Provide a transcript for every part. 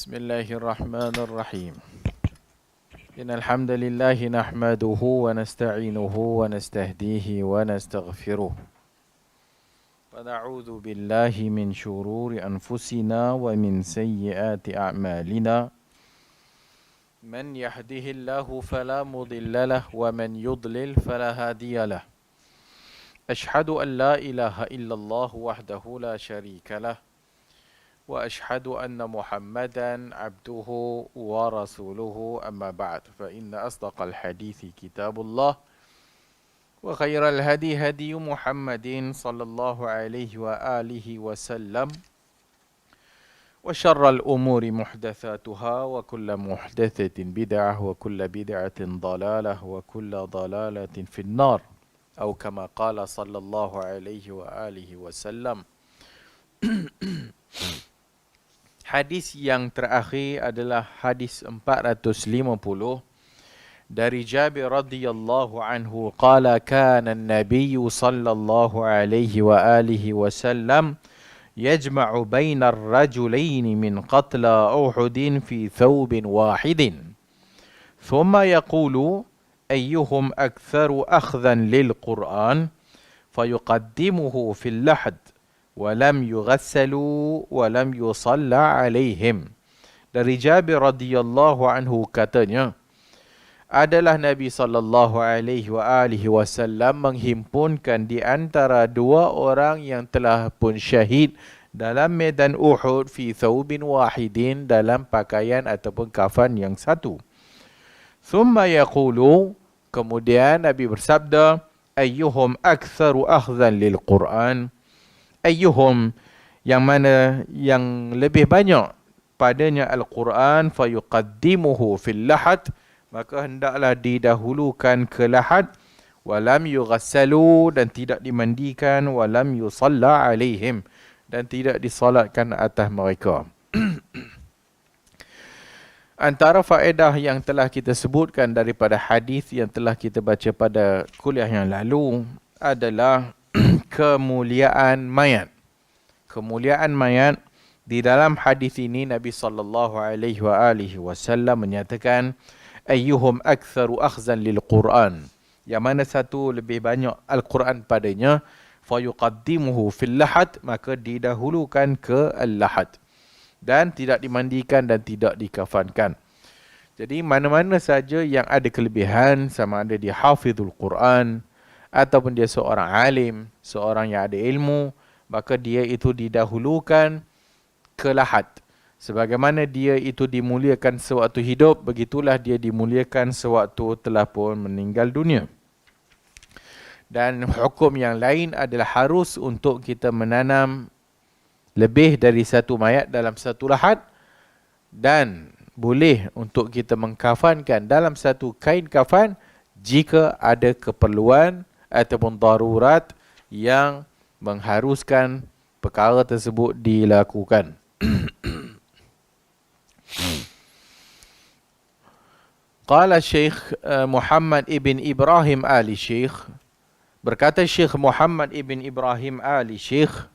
بسم الله الرحمن الرحيم إن الحمد لله نحمده ونستعينه ونستهديه ونستغفره ونعوذ بالله من شرور أنفسنا ومن سيئات أعمالنا من يهده الله فلا مضل له ومن يضلل فلا هادي له أشهد أن لا إله إلا الله وحده لا شريك له وأشهد أن محمدا عبده ورسوله أما بعد فإن أصدق الحديث كتاب الله وخير الهدي هدي محمد صلى الله عليه وآله وسلم وشر الأمور محدثاتها وكل محدثة بدعة وكل بدعة ضلالة وكل ضلالة في النار أو كما قال صلى الله عليه وآله وسلم. Hadis yang terakhir adalah hadis 450 dari Jabir radhiyallahu anhu qala kana an-nabiy sallallahu alaihi wa alihi wasallam yajma'u baina ar-rajulain min qatla Uhud fi thawbin wahidin thumma yaqulu ayyuhum aktharu akhdhan lil-Qur'an fayuqaddimuhu fil lahad walam yughassalu walam yusalla alaihim. Dari Jabir radhiyallahu anhu katanya, adalah Nabi sallallahu alaihi wasallam menghimpunkan di antara dua orang yang telah pun syahid dalam medan Uhud fi thawbin wahidin, dalam pakaian ataupun kafan yang satu. Thumma yaqulu, kemudian Nabi bersabda, ayyuhum aktsaru akhdhan lil Qur'an, ayyuhum, yang mana yang lebih banyak padanya Al-Quran, fayuqaddimuhu fil lahad, maka hendaklah didahulukan ke lahad, walam yughassalu, dan tidak dimandikan, walam yusalla alaihim, dan tidak disalatkan atas mereka. Antara faedah yang telah kita sebutkan daripada hadis yang telah kita baca pada kuliah yang lalu adalah kemuliaan mayat. Kemuliaan mayat, di dalam hadis ini Nabi sallallahu alaihi wasallam menyatakan ayyuhum aktsaru akhzan lil Quran, yang mana satu lebih banyak Al-Quran padanya, fayuqaddimuhu fil lahad, maka didahulukan ke al-lahad, dan tidak dimandikan dan tidak dikafankan. Jadi mana-mana saja yang ada kelebihan, sama ada dia hafizul Quran ataupun dia seorang alim, seorang yang ada ilmu, maka dia itu didahulukan ke lahad. Sebagaimana dia itu dimuliakan sewaktu hidup, begitulah dia dimuliakan sewaktu telah pun meninggal dunia. Dan hukum yang lain adalah harus untuk kita menanam lebih dari satu mayat dalam satu lahad, dan boleh untuk kita mengkafankan dalam satu kain kafan jika ada keperluan ataupun darurat yang mengharuskan perkara tersebut dilakukan. Qala Syekh Muhammad ibn Ibrahim Ali Syekh, berkata Syekh Muhammad ibn Ibrahim Ali Syekh,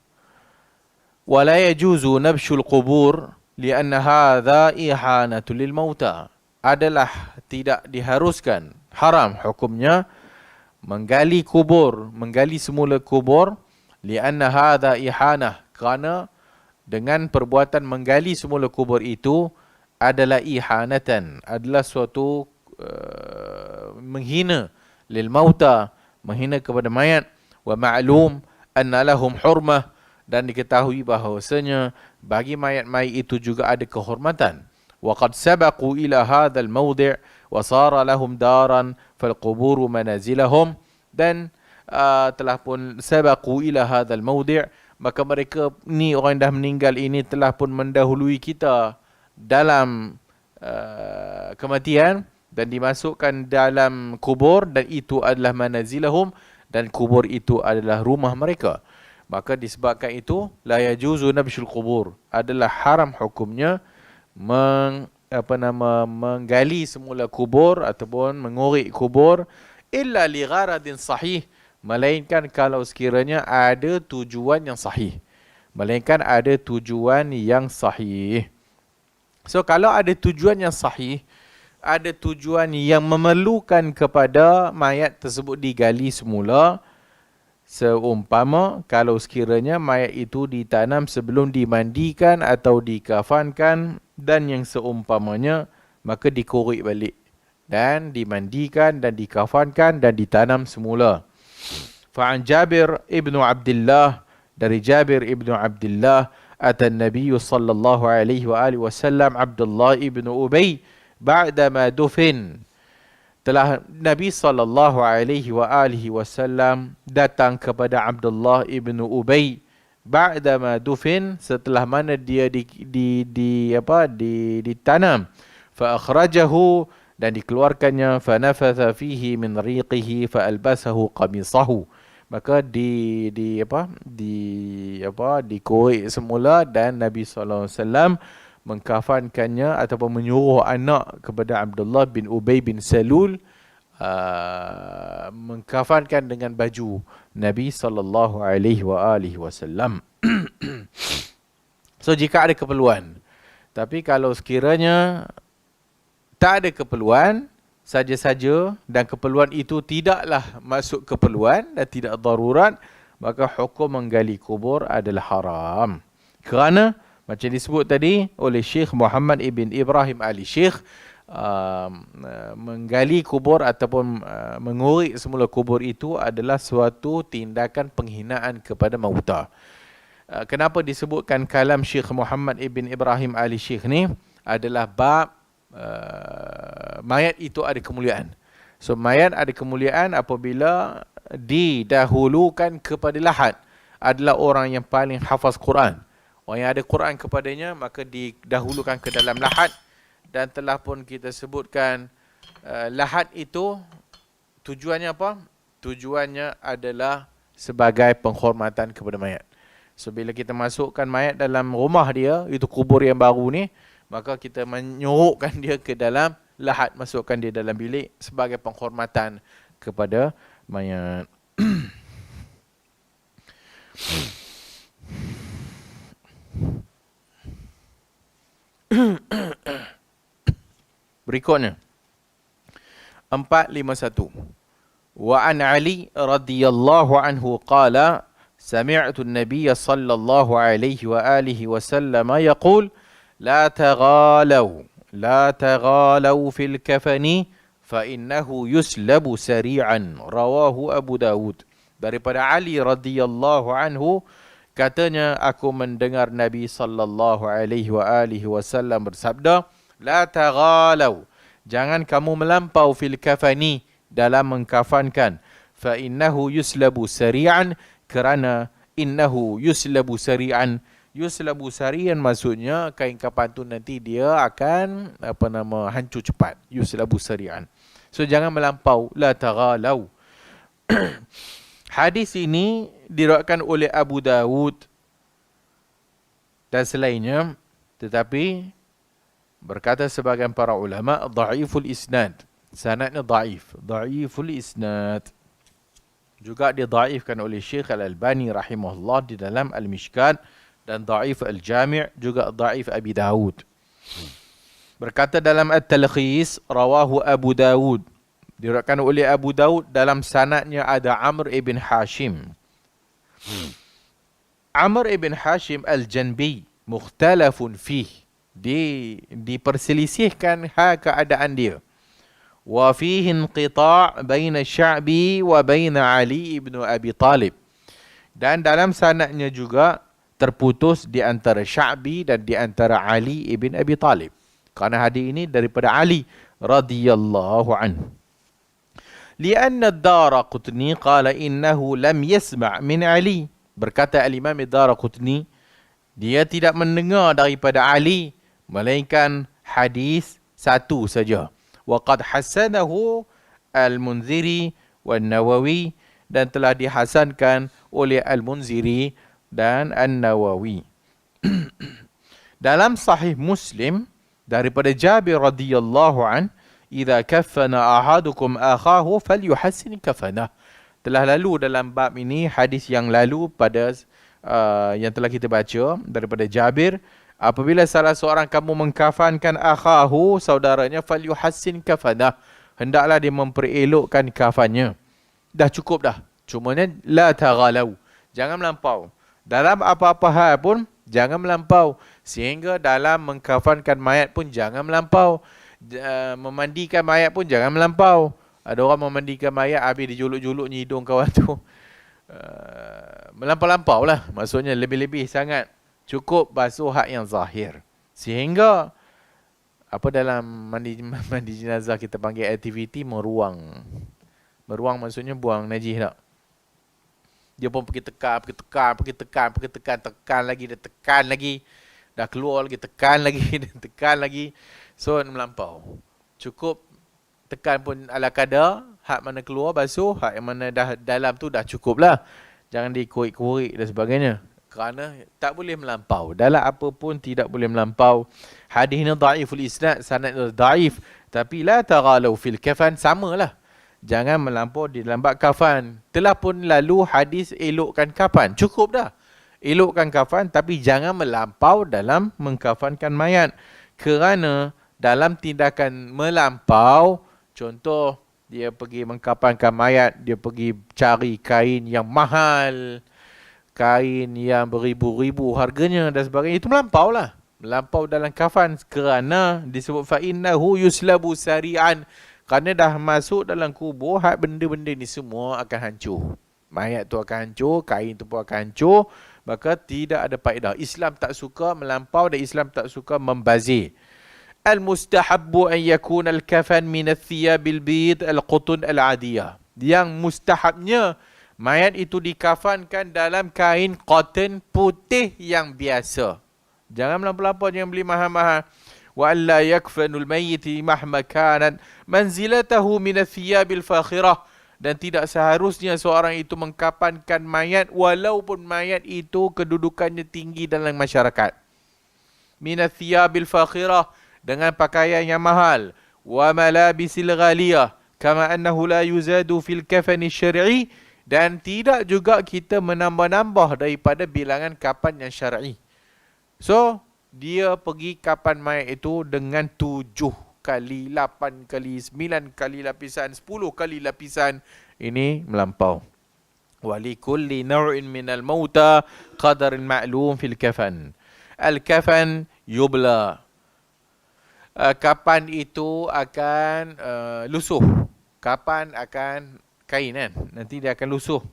wala yajuzu nabshul qubur lianna hadha ihanatu lil mauta, adalah tidak diharuskan, haram hukumnya menggali kubur, menggali semula kubur, lianna hadha ihanah, kerana dengan perbuatan menggali semula kubur itu adalah ihanatan, adalah suatu menghina lil mauta, menghina kepada mayat, wa ma'lum anna lahum hurmah, dan diketahui bahawasanya bagi mayat-mayat itu juga ada kehormatan. Wa qad sabaqu ila hadzal mawdi' wa sara lahum daran fal quburu manazilahum, dan telah pun sabaqu ila hadzal mawdi', maka mereka ni orang yang dah meninggal ini telah pun mendahului kita dalam kematian dan dimasukkan dalam kubur, dan itu adalah manazilahum, dan kubur itu adalah rumah mereka. Maka disebabkan itu la yajuzu nabshul qubur, adalah haram hukumnya menggali semula kubur ataupun mengorek kubur, illa li gharadin sahih, melainkan kalau sekiranya ada tujuan yang sahih, melainkan ada tujuan yang sahih. So kalau ada tujuan yang sahih, ada tujuan yang memerlukan kepada mayat tersebut digali semula, seumpama kalau sekiranya mayat itu ditanam sebelum dimandikan atau dikafankan dan yang seumpamanya, maka dikorek balik dan dimandikan dan dikafankan dan ditanam semula. Fa'an Jabir ibnu Abdullah, dari Jabir ibnu Abdullah, ata Nabi sallallahu alaihi wa alihi wasallam Abdullah ibnu Ubay ba'dama dufin. Telah Nabi sallallahu alaihi wa alihi wasallam datang kepada Abdullah ibnu Ubay ba'dama dufin, setelah mana dia ditanam. Fa akhrajahu, dan dikeluarkannya. Fa nafatha fihi min riqihi fa albasahu qamisahu, maka dikorek semula dan Nabi sallallahu alaihi wasallam mengkafankannya ataupun menyuruh anak kepada Abdullah bin Ubay bin Salul mengkafankan dengan baju Nabi sallallahu alaihi wasallam. So jika ada keperluan, tapi kalau sekiranya tak ada keperluan saja-saja dan keperluan itu tidaklah masuk keperluan dan tidak darurat, maka hukum menggali kubur adalah haram. Kerana macam disebut tadi oleh Syekh Muhammad ibn Ibrahim Ali Syekh, menggali kubur ataupun mengorek semula kubur itu adalah suatu tindakan penghinaan kepada mauta. Kenapa disebutkan kalam Syekh Muhammad ibn Ibrahim Ali Syekh ni? Adalah bab mayat itu ada kemuliaan. So mayat ada kemuliaan apabila didahulukan kepada lahat. Adalah orang yang paling hafaz Quran. Orang yang ada Quran kepadanya, maka didahulukan ke dalam lahat. Dan telah pun kita sebutkan lahat itu tujuannya apa? Tujuannya adalah sebagai penghormatan kepada mayat. So bila kita masukkan mayat dalam rumah dia, itu kubur yang baru ni, maka kita menyorokkan dia ke dalam lahat, masukkan dia dalam bilik sebagai penghormatan kepada mayat. Berikutnya 451. Wa an Ali radhiyallahu anhu qala sami'tu an-nabiy sallallahu alaihi wa alihi wasallam yaqul لا تغالوا في الكفن فإنه يسلب سريعا. رواه Abu Dawud. Daripada Ali radhiyallahu anhu, katanya aku mendengar Nabi sallallahu alaihi wasallam bersabda, la taghalau, jangan kamu melampau fil kafani, dalam mengkafankan. Fa innahu yuslabu sari'an, kerana innahu yuslabu sari'an, yuslabu sarian maksudnya kain kafan tu nanti dia akan hancur cepat. Yuslabu sarian. So jangan melampau, la taghalau. Hadis ini diriwayatkan oleh Abu Dawud dan selainnya, tetapi berkata sebagian para ulama dhaiful isnad. Sanadnya dhaiful isnad. Juga didhaifkan oleh Syekh Al-Albani rahimahullah di dalam Al-Mishkat, dan dhaif Al-Jami', juga dhaif Abi Dawud. Berkata dalam At-Talkhis, rawahu Abu Dawud, diriwayatkan oleh Abu Dawud, dalam sanadnya ada Amr ibn Hashim. Amr ibn Hashim Al-Janbi mukhtalafun fih, diperselisihkan keadaan dia. Wa fihi inqita' baina Sya'bi wa baina Ali ibn Abi Talib, dan dalam sanadnya juga terputus di antara Sya'bi dan di antara Ali ibn Abi Talib. Kerana hadis ini daripada Ali radhiyallahu anhu. Lianna ad-Daraqutni qala innahu lam yasma' min Ali. Berkata al-Imam ad-Daraqutni, dia tidak mendengar daripada Ali, melainkan hadis satu saja. Wa qad hasanahu al-Munziri wa an-Nawawi, dan telah dihasankan oleh al-Munziri dan An-Nawawi. Dalam Sahih Muslim daripada Jabir radhiyallahu an, idza kaffana ahadukum akhahu falyuhassin kafanah. Telah lalu dalam bab ini hadis yang lalu pada yang telah kita baca daripada Jabir, Apabila salah seorang kamu mengkafankan akhahu, saudaranya, falyuhassin kafanah. Hendaklah dia memperelokkan kafannya. Dah cukup dah. Cumanya la taghalau. Jangan melampau. Dalam apa-apa hal pun jangan melampau. Sehingga dalam mengkafankan mayat pun jangan melampau. Memandikan mayat pun jangan melampau. Ada orang memandikan mayat habis dijuluk-juluk hidung kawan tu. Melampau-lampau lah. Maksudnya lebih-lebih sangat. Cukup basuh hak yang zahir. Sehingga apa dalam mandi jenazah kita panggil aktiviti meruang. Meruang maksudnya buang najis tak. Dia pun pergi tekan, tekan lagi, dia tekan lagi. Dah keluar lagi, tekan lagi, dia tekan lagi. So, melampau. Cukup tekan pun ala kadar, hak mana keluar basuh, hak yang mana dah dalam tu dah cukup lah. Jangan dikurik-kurik dan sebagainya. Kerana tak boleh melampau. Dalam apa pun tidak boleh melampau. Hadis ni dhaiful isnad, sanad dhaif. Tapi la taghalau fil kafan, samalah. Jangan melampau di dalam bab kafan. Telah pun lalu hadis elokkan kafan. Cukup dah. Elokkan kafan tapi jangan melampau dalam mengkafankan mayat. Kerana dalam tindakan melampau, contoh dia pergi mengkafankan mayat, dia pergi cari kain yang mahal, kain yang beribu-ribu harganya dan sebagainya, itu melampau lah. Melampau dalam kafan kerana disebut fa'innahu yuslabu sari'an. Kerana dah masuk dalam kubur, hak benda-benda ni semua akan hancur. Mayat tu akan hancur, kain tu pun akan hancur. Maka tidak ada faedah. Islam tak suka melampau dan Islam tak suka membazir. Al-mustahabbu an yakuna al-kafan min al-thiyabil bid al-qutun al-adiyah. Yang mustahabnya, mayat itu dikafankan dalam kain cotton putih yang biasa. Jangan melampau-lampau, jangan beli mahal-mahal. Wa an la yakfanul mayyiti mahma kanat manzilatahu min al-thiyabil fakhirah. Dan tidak seharusnya seorang itu mengkafankan mayat walaupun mayat itu kedudukannya tinggi dalam masyarakat. Min al-thiyabil fakhirah, dengan pakaian yang mahal. Wa malabisil ghaliyah kama annahu la yuzadu fil kafani syar'i. Dan tidak juga kita menambah-nambah daripada bilangan kapan yang syar'i. So, dia pergi kapan mayat itu dengan 7 kali, 8 kali, 9 kali lapisan, 10 kali lapisan. Ini melampau. Walikulli naw'in minal mauta qadarin ma'lum fil kafan. Al-kafan yubla. Kapan itu akan lusuh. Kapan akan kain kan? Nanti dia akan lusuh.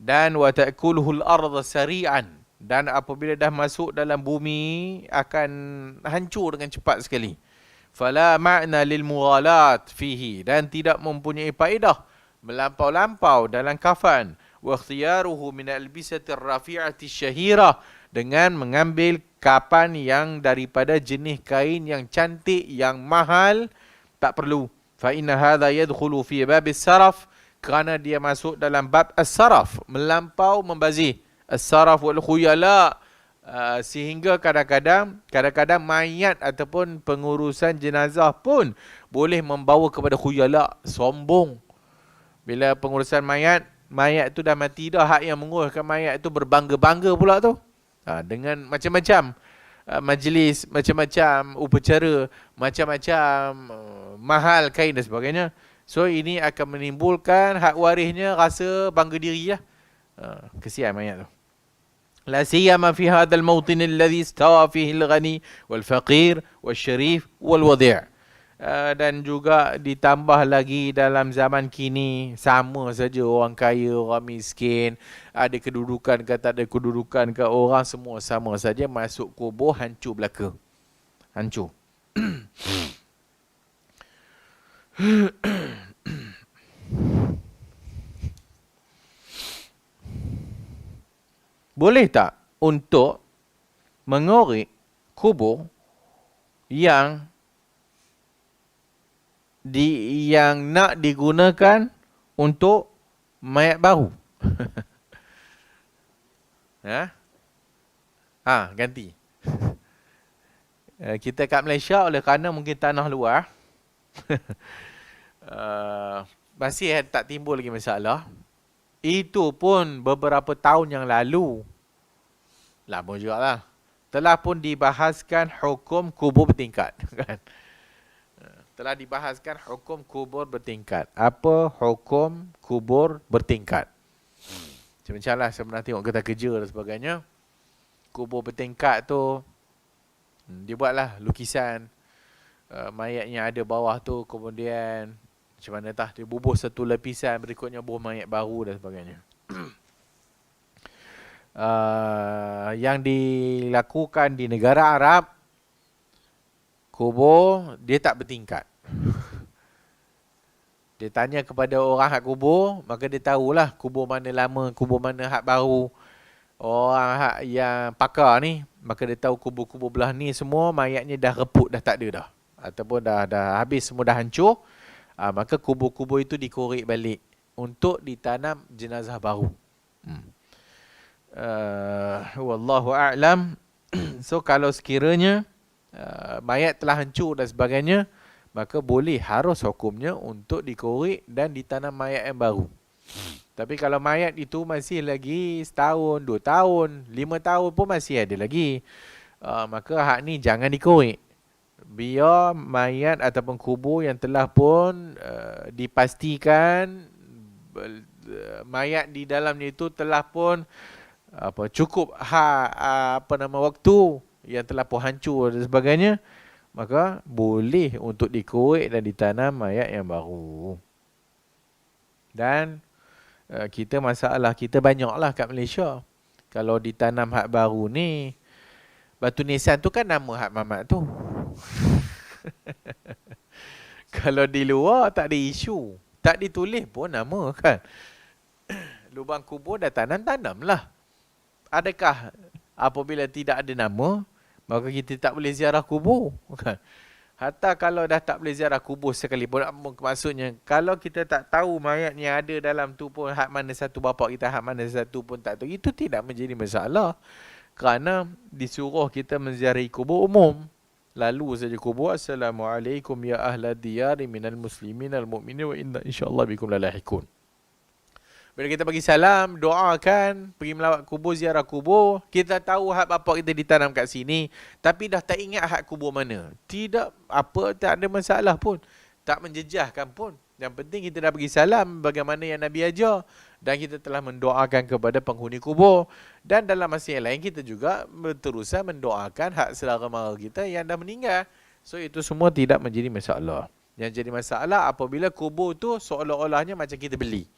Dan wa ta'kuluhul arda sari'an. Dan apabila dah masuk dalam bumi akan hancur dengan cepat sekali. Fala ma'na lil mughalat fihi, dan tidak mempunyai faedah melampau-lampau dalam kafan. Wa ikhtiyaruhu min albisati rafi'ati syahira, dengan mengambil kapan yang daripada jenis kain yang cantik, yang mahal, tak perlu. Fa inna hadha yadkhulu fi bab as-saraf, kerana dia masuk dalam bab as-saraf, melampau, membazir. As-saraf wal khuyala, sehingga kadang-kadang mayat ataupun pengurusan jenazah pun boleh membawa kepada khuyala, sombong. Bila pengurusan mayat tu dah mati dah, hak yang menguruskan mayat tu berbangga-bangga pula tu. Dengan macam-macam majlis, macam-macam upacara, macam-macam mahal kain dan sebagainya. So ini akan menimbulkan hak warisnya rasa bangga diri lah. Kesian mayat tu. لا سيما في هذا الموطن الذي استوى فيه الغني والفقير والشريف والوضيع. Dan juga ditambah lagi dalam zaman kini, sama saja orang kaya, orang miskin, ada kedudukan ke tak ada kedudukan ke, orang semua sama saja, masuk kubur hancur belaka. Hancur. Boleh tak untuk mengorek kubur yang nak digunakan untuk mayat baru? Ganti. Kita kat Malaysia oleh kerana mungkin tanah luar, masih tak timbul lagi masalah. Itu pun beberapa tahun yang lalu. Lama juga lah. telah pun dibahaskan hukum kubur bertingkat. Kan? Telah dibahaskan hukum kubur bertingkat. Apa hukum kubur bertingkat? Macam lah sebenarnya tengok kita kerja dan sebagainya. Kubur bertingkat tu, dia buatlah lukisan. Mayatnya ada bawah tu, kemudian macam mana tah, dia bubuh satu lapisan, berikutnya bubuh mayat baru dan sebagainya. Yang dilakukan di negara Arab, kubur dia tak bertingkat. Dia tanya kepada orang hak kubur, maka dia tahulah kubur mana lama, kubur mana hak baru. Orang hak yang pakar ni, maka dia tahu kubur-kubur belah ni semua mayatnya dah reput, dah tak ada dah. Ataupun dah habis, semua dah hancur. Maka kubur-kubur itu dikorek balik untuk ditanam jenazah baru. Wallahu a'lam. So kalau sekiranya mayat telah hancur dan sebagainya, maka boleh, harus hukumnya untuk dikorek dan ditanam mayat yang baru. Tapi kalau mayat itu masih lagi setahun, 2 tahun, 5 tahun pun masih ada lagi, maka hak ni jangan dikorek. Biar mayat ataupun kubur yang telah pun dipastikan mayat di dalamnya itu telah pun cukup waktu yang telah pun hancur dan sebagainya, maka boleh untuk dikorek dan ditanam mayat yang baru. Dan masalah kita banyaklah kat Malaysia. Kalau ditanam hak baru ni, batu nisan tu kan nama hak mamat tu. Kalau di luar tak ada isu, tak ditulis pun nama kan. Lubang kubur dah tanam-tanamlah. Adakah apabila tidak ada nama, maka kita tak boleh ziarah kubur kan? Hatta kalau dah tak boleh ziarah kubur sekalipun, maksudnya kalau kita tak tahu mayat yang ada dalam tu pun hak mana satu bapa kita, hak mana satu pun tak tahu, itu tidak menjadi masalah. Kerana disuruh kita menziarahi kubur umum. Lalu saja kubur, Assalamualaikum ya ahla diyari minal muslimin al mu'minin wa inna insyaAllah bikum lalahikun. Bila kita bagi salam, doakan, pergi melawat kubur, ziarah kubur, kita tahu hak bapak kita ditanam kat sini, tapi dah tak ingat hak kubur mana. Tidak apa, tak ada masalah pun. Tak menjejahkan pun. Yang penting kita dah bagi salam bagaimana yang Nabi ajar. Dan kita telah mendoakan kepada penghuni kubur. Dan dalam masa yang lain kita juga berterusan mendoakan hak saudara mara kita yang dah meninggal. So itu semua tidak menjadi masalah. Yang jadi masalah apabila kubur tu seolah-olahnya macam kita beli.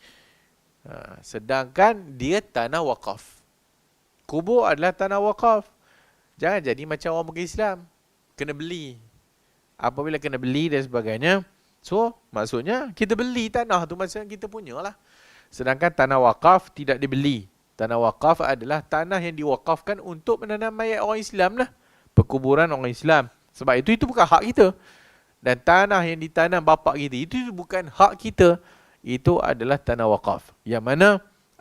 Sedangkan dia tanah wakaf. Kubur adalah tanah wakaf. Jangan jadi macam orang Islam, kena beli. Apabila kena beli dan sebagainya, so maksudnya kita beli tanah tu, maksudnya kita punya lah. Sedangkan tanah wakaf tidak dibeli. Tanah wakaf adalah tanah yang diwakafkan untuk menanam mayat orang Islam lah. Perkuburan orang Islam. Sebab itu bukan hak kita. Dan tanah yang ditanam bapak kita, itu bukan hak kita. Itu adalah tanah wakaf. Yang mana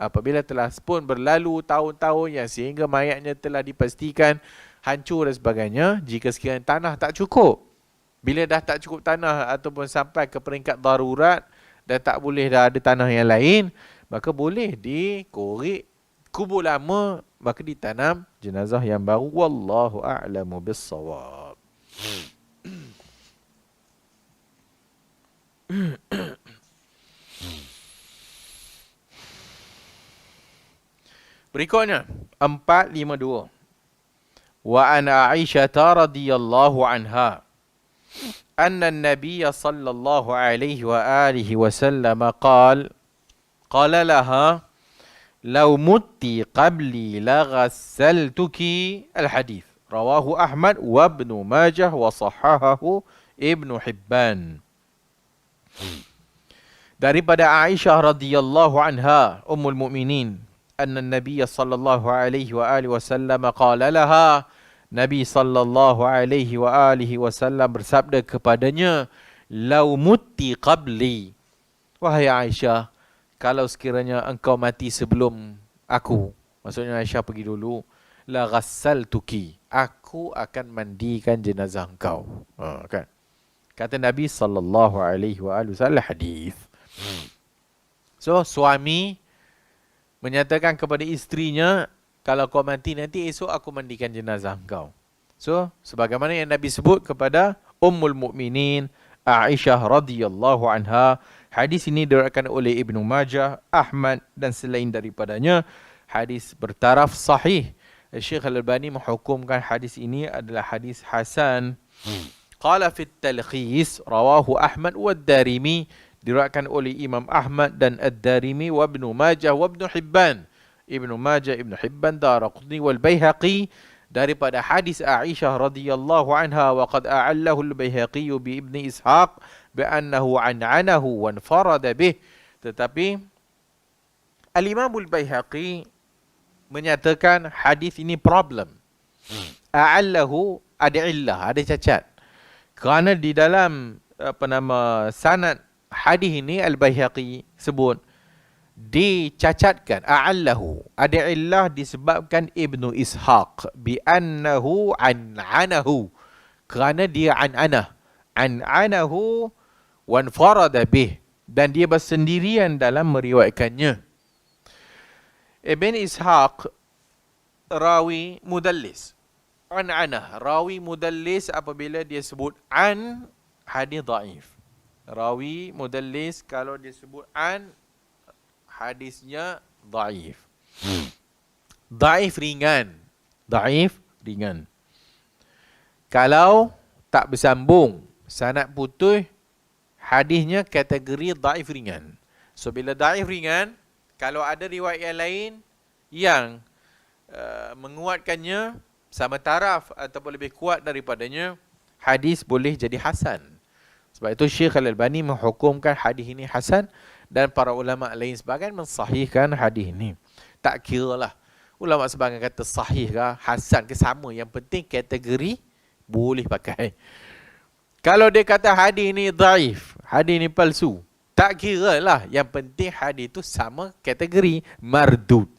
apabila telah pun berlalu tahun-tahun yang sehingga mayatnya telah dipastikan hancur dan sebagainya, jika sekiranya tanah tak cukup, bila dah tak cukup tanah ataupun sampai ke peringkat darurat dan tak boleh dah ada tanah yang lain, maka boleh dikorek kubur lama, maka ditanam jenazah yang baru. Wallahu a'lamu bis-shawab. Berikutnya 452. Wa an Aisyah radhiyallahu anha anna an-nabiy sallallahu alaihi wa alihi wasallam qala laha law mutti qabli la ghassaltuki al-hadith. Rawahu Ahmad wa Ibn Majah wa sahahahu Ibn Hibban. Daripada Aisyah radhiyallahu anha, ummul mukminin, anna Nabi sallallahu alaihi wa alihi wasallam qala laha, Nabi sallallahu alaihi wa alihi wasallam bersabda kepadanya, lau mutti qabli, wahai Aisyah, kalau sekiranya engkau mati sebelum aku, maksudnya Aisyah pergi dulu, la ghassaltuki, aku akan mandikan jenazah engkau. Kan? Kata Nabi sallallahu alaihi wa alihi wasallam, hadis. So suami menyatakan kepada isterinya, kalau kau mati nanti esok aku mandikan jenazah kau. So, sebagaimana yang Nabi sebut kepada Ummul Mukminin Aisyah radhiyallahu anha, hadis ini diriwayatkan oleh Ibnu Majah, Ahmad dan selain daripadanya. Hadis bertaraf sahih. Syekh Al-Albani menghukumkan hadis ini adalah hadis hasan. Qala fi at-talkhis rawahu Ahmad wa ad-Darimi, diriwayatkan oleh Imam Ahmad dan Ad-Darimi wa Ibnu Majah wa Ibnu Hibban. Ibnu Majah, Ibnu Hibban, Daraqutni wal Baihaqi daripada hadis Aisyah radhiyallahu anha, wa qad a'allahu al-Baihaqi bi Ibni Ishaq bi annahu an'anahu wa anfarada bih. Tetapi Al-Imam al-Baihaqi menyatakan hadis ini problem. A'allahu ada illah, ada cacat. Kerana di dalam sanad hadis ini Al-Baihaqi sebut dicacatkan, a'allahu, ada illah disebabkan Ibnu Ishaq bi annahu an'anahu, kerana dia an'anahu wan farada bih, dan dia bersendirian dalam meriwayatkannya. Ibn Ishaq rawi mudallis, an'anah, rawi mudallis apabila dia sebut an, hadis dhaif. Rawi mudallis kalau dia sebut an, hadisnya dhaif. Dhaif ringan. Dhaif ringan. Kalau tak bersambung, sanad putus, hadisnya kategori dhaif ringan. So bila dhaif ringan, kalau ada riwayat yang lain yang menguatkannya sama taraf ataupun lebih kuat daripadanya, hadis boleh jadi hasan. Sebab itu Syekh Al-Albani menghukumkan hadis ini hasan, dan para ulama lain sebagian mensahihkan hadis ini. Tak kira lah ulama sebagian kata sahih ke hasan ke sama, yang penting kategori boleh pakai. Kalau dia kata hadis ini dhaif, hadis ini palsu, tak kira lah, yang penting hadis itu sama kategori mardud.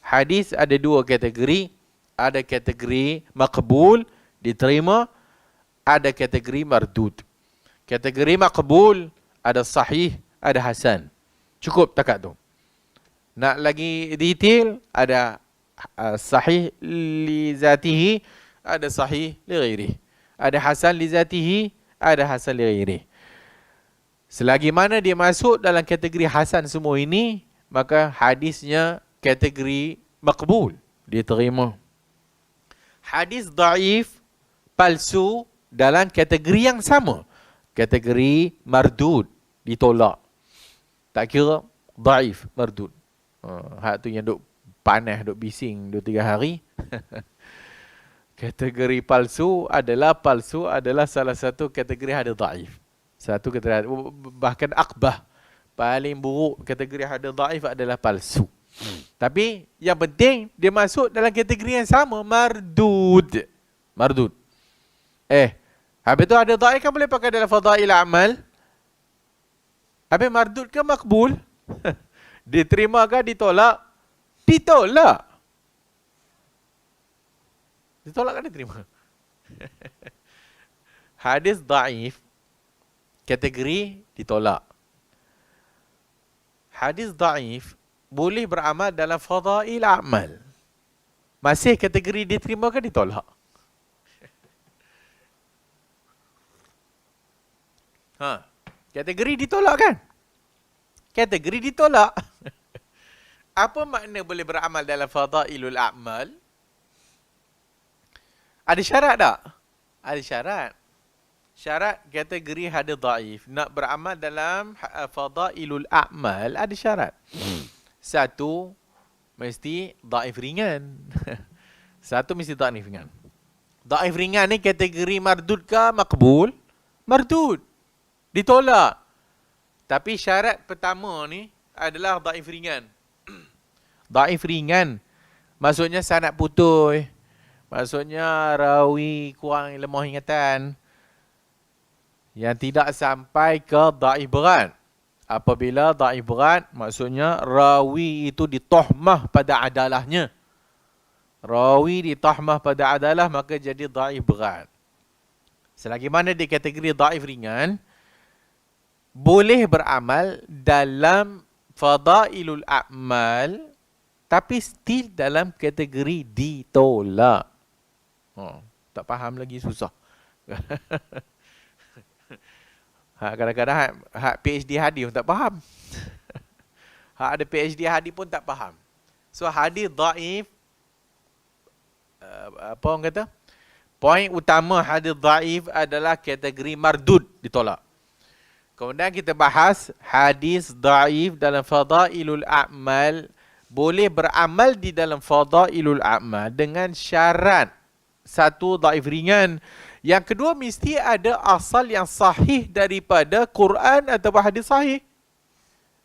Hadis ada dua kategori, ada kategori maqbul, diterima, ada kategori mardud. Kategori maqbul ada sahih, ada hasan. Cukup takat tu. Nak lagi detail, ada sahih li zatihi, ada sahih li ghairihi. Ada hasan li zatihi, ada hasan li ghairihi. Selagi mana dia masuk dalam kategori hasan semua ini, maka hadisnya kategori maqbul, dia terima. Hadis dhaif, palsu, dalam kategori yang sama, kategori mardud, ditolak. Tak kira dhaif, mardud. Hak tu yang duk panas, duk bising 2-3 hari. Kategori palsu adalah salah satu kategori hadis dhaif. Satu kategori, bahkan akbah, paling buruk kategori hadis dhaif adalah palsu. Tapi yang penting dia masuk dalam kategori yang sama, mardud. Mardud. Habis tu hadis dhaif kan boleh pakai dalam fadail amal. Habis mardud ke makbul? Diterima ke ditolak? Ditolak. Ditolak kan diterima? Hadis dhaif kategori ditolak. Hadis dhaif boleh beramal dalam fadail amal. Masih kategori diterima ke ditolak? Kategori ditolak kan? Kategori ditolak. Apa makna boleh beramal dalam fadailul a'mal? Ada syarat tak? Ada syarat. Syarat kategori hadis dhaif nak beramal dalam fadailul a'mal ada syarat. Satu, mesti dhaif ringan. Satu mesti dhaif ringan. Dhaif ringan ni kategori mardud ke makbul? Mardud. Ditolak. Tapi syarat pertama ni adalah dhaif ringan. Dhaif ringan maksudnya sanad putus. Maksudnya rawi kurang lemah ingatan. Yang tidak sampai ke dhaif berat. Apabila dhaif berat, maksudnya rawi itu ditahmah pada adalahnya. Rawi ditahmah pada adalah, maka jadi dhaif berat. Selagi mana di kategori dhaif ringan, boleh beramal dalam fadailul a'mal Tapi still dalam kategori ditolak. Tak faham lagi susah. Kadang-kadang hak PhD hadis pun tak faham. Hak ada PhD hadis pun tak faham. So hadis dhaif, apa orang kata? Poin utama hadis dhaif adalah kategori mardud, ditolak. Kemudian kita bahas hadis dhaif dalam fadailul a'mal, boleh beramal di dalam fadailul a'mal dengan syarat. Satu, dhaif ringan. Yang kedua, mesti ada asal yang sahih daripada Quran atau hadis sahih.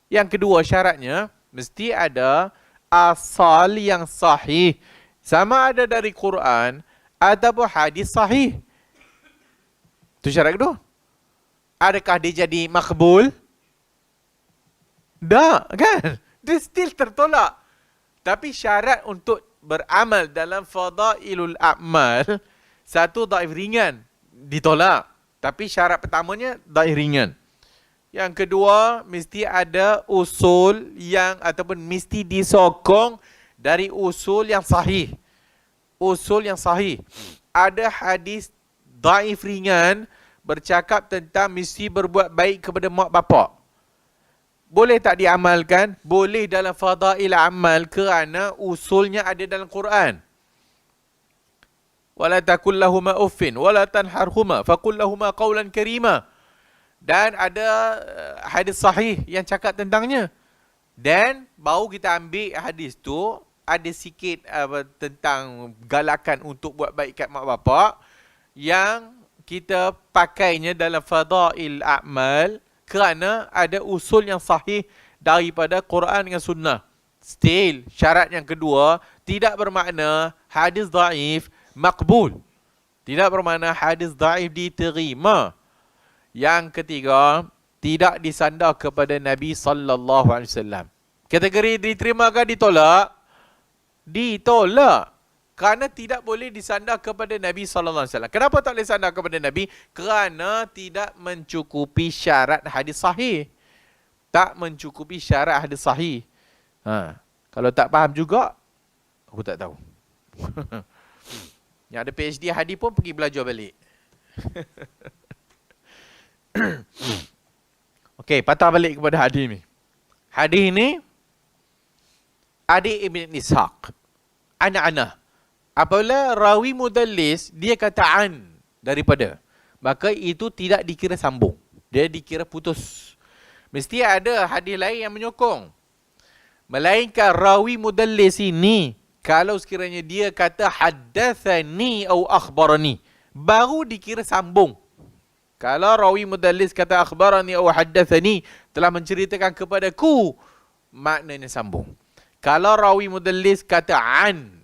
Yang kedua syaratnya, mesti ada asal yang sahih. Sama ada dari Quran ataupun hadis sahih. Itu syarat kedua. Adakah dia jadi makbul? Tak, kan? Dia still tertolak. Tapi syarat untuk beramal dalam fadailul a'mal, satu, dhaif ringan, ditolak. Tapi syarat pertamanya dhaif ringan. Yang kedua, mesti ada usul yang ataupun mesti disokong dari usul yang sahih. Usul yang sahih. Ada hadis dhaif ringan bercakap tentang mesti berbuat baik kepada mak bapak. Boleh tak diamalkan? Boleh dalam fadail amal kerana usulnya ada dalam Quran. Wala takul lahuma uffin wala tanharhuma faqul lahuma qawlan karima. Dan ada hadis sahih yang cakap tentangnya. Dan baru kita ambil hadis tu, ada sikit tentang galakan untuk buat baik kat mak bapak yang kita pakainya dalam fadail a'mal kerana ada usul yang sahih daripada Quran dengan sunnah. Still, syarat yang kedua, tidak bermakna hadis dhaif makbul. Tidak bermakna hadis dhaif diterima. Yang ketiga, tidak disandar kepada Nabi sallallahu alaihi wasallam. Kategori diterima ke ditolak? Ditolak. Kerana tidak boleh disandar kepada Nabi sallallahu alaihi wasallam. Kenapa tak boleh sandar kepada Nabi? Kerana tidak mencukupi syarat hadis sahih. Tak mencukupi syarat hadis sahih. Kalau tak faham juga, aku tak tahu. Yang ada PhD hadis pun pergi belajar balik. Okey, patah balik kepada hadis ni. Hadis ni adik Ibn Ishaq. Anak-anak. Apabila rawi mudallis, dia kata an daripada, maka itu tidak dikira sambung. Dia dikira putus. Mesti ada hadis lain yang menyokong. Melainkan rawi mudallis ini, kalau sekiranya dia kata haddathani atau akhbarani, baru dikira sambung. Kalau rawi mudallis kata akhbarani atau haddathani, telah menceritakan kepadaku, maknanya sambung. Kalau rawi mudallis kata an,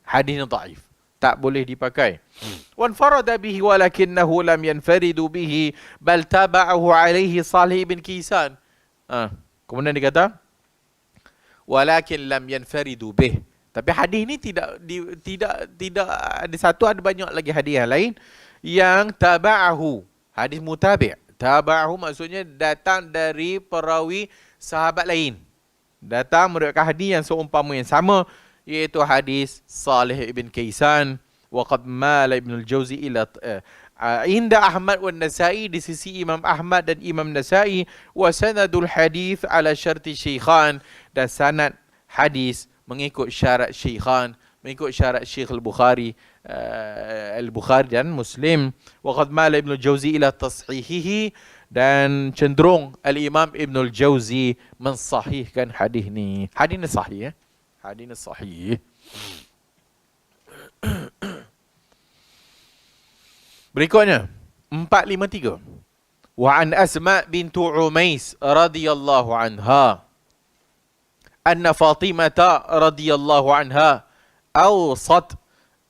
hadisnya dhaif, tak boleh dipakai. Wan farada bihi walakinnahu lam yanfaridu bihi bal taba'ahu alaihi Salih bin Kaysan. Kemudian dikata walakin lam yanfaridu bih. Tapi hadis ni tidak ada satu, ada banyak lagi hadis yang lain yang taba'ahu, hadis mutabi'. Taba'ahu maksudnya datang dari perawi sahabat lain. Datang meriwayatkan hadis yang seumpama yang sama, iaitu hadis Salih ibn Kaysan. Waqad mala Ibn al-Jawzi ila inda Ahmad wa Nasa'i, di sisi Imam Ahmad dan Imam Nasa'i, wa sanadul hadis ala syarti Syekhan, dan sanad hadis mengikut syarat Syekhan, mengikut syarat Syekh Al-Bukhari, Al-Bukhari dan Muslim. Waqad mala Ibn al-Jawzi ila tashihihi, dan cenderung Al-Imam Ibn al-Jawzi mensahihkan hadis ni. Hadis ni sahih, hadis ni sahih. Berikutnya 453. Wa an Asma bintu Umais radhiyallahu anha anna Fatimah radhiyallahu anha awsat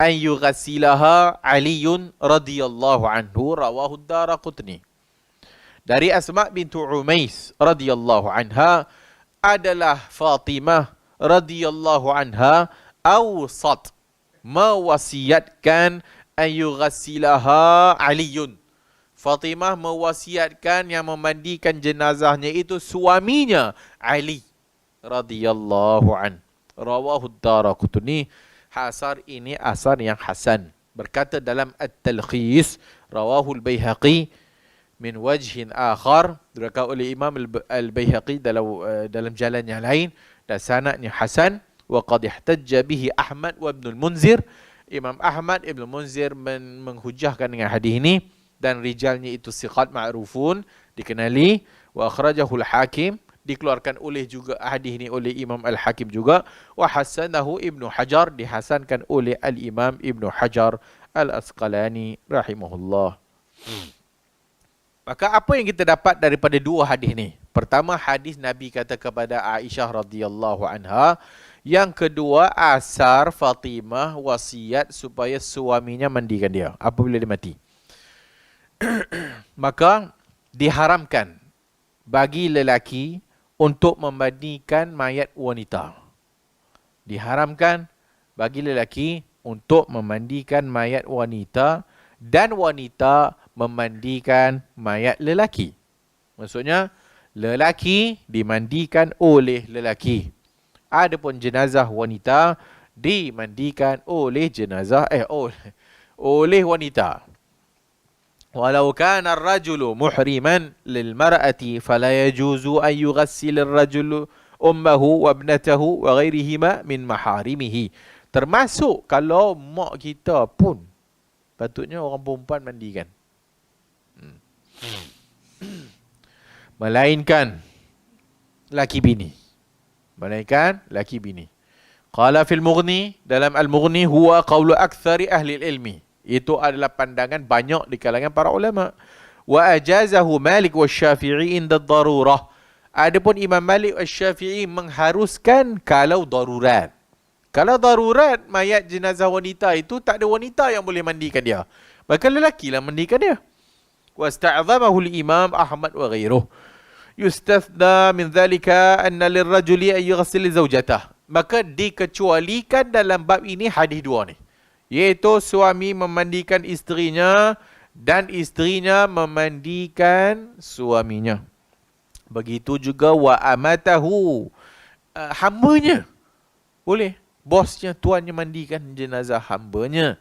an yughsilaha Ali radhiyallahu anhu, rawahu ad-Daraqutni. Dari Asma bintu Umais radhiyallahu anha adalah Fatimah radhiyallahu anha awsat, mewasiatkan ayyughassilaha Aliyun. Fatimah mewasiatkan yang memandikan jenazahnya itu suaminya Ali radhiyallahu an. Rawahu Daraqutni. Asar ini asar yang hasan. Berkata dalam At-Talkhis, rawahu Al-Baihaqi min wajhin akhar, diriwayatkan oleh Imam Al-Baihaqi dalam jalan yang lain dan sanadnya hasan. Wa qad ihtajja bihi Ahmad wa Ibn al-Munzir. Imam Ahmad, Ibn al-Munzir menghujahkan dengan hadis ini, dan rijalnya itu siqat ma'rufun, dikenali. Wa akhrajahu al-Hakim, dikeluarkan oleh juga hadis ini oleh Imam Al-Hakim juga. Wa hasanahu Ibnu Hajar, dihasankan oleh Al-Imam Ibnu Hajar Al-Asqalani rahimahullah. Maka apa yang kita dapat daripada dua hadis ni? Pertama, hadis Nabi kata kepada Aisyah radhiyallahu anha. Yang kedua, asar Fatimah wasiat supaya suaminya mandikan dia apabila dia mati. Maka diharamkan bagi lelaki untuk memandikan mayat wanita. Diharamkan bagi lelaki untuk memandikan mayat wanita dan wanita memandikan mayat lelaki. Maksudnya, lelaki dimandikan oleh lelaki. Adapun jenazah wanita dimandikan oleh oleh wanita. Walau kana ar-rajulu muhriman lil mar'ati fala yajuzu an yughassil ar-rajulu ummuhu wa ibnatahu wa ghairihima min maharimihi. Termasuk kalau mak kita pun patutnya orang perempuan mandikan. Melainkan laki bini. Melainkan laki bini. Qala fil Mughni, dalam Al-Mughni, huwa qawlu aktsari ahli ilmi. Itu adalah pandangan banyak di kalangan para ulama. Wa ajazahu Malik wa Syafi'i inda darurah. Adapun Imam Malik wa Syafi'i mengharuskan kalau darurat. Kalau darurat, mayat jenazah wanita itu tak ada wanita yang boleh mandikan dia. Maka lelakilah mandikan dia. Wasta'zamahu al-Imam Ahmad wa ghairuh. Yustathna min dhalika anna lirrajuli an yughsil zawjatah. Maka dikecualikan dalam bab ini hadis dua ni. Iaitu suami memandikan isterinya dan isterinya memandikan suaminya. Begitu juga wa amatahu, hambanya. Boleh. Bosnya, tuannya mandikan jenazah hambanya.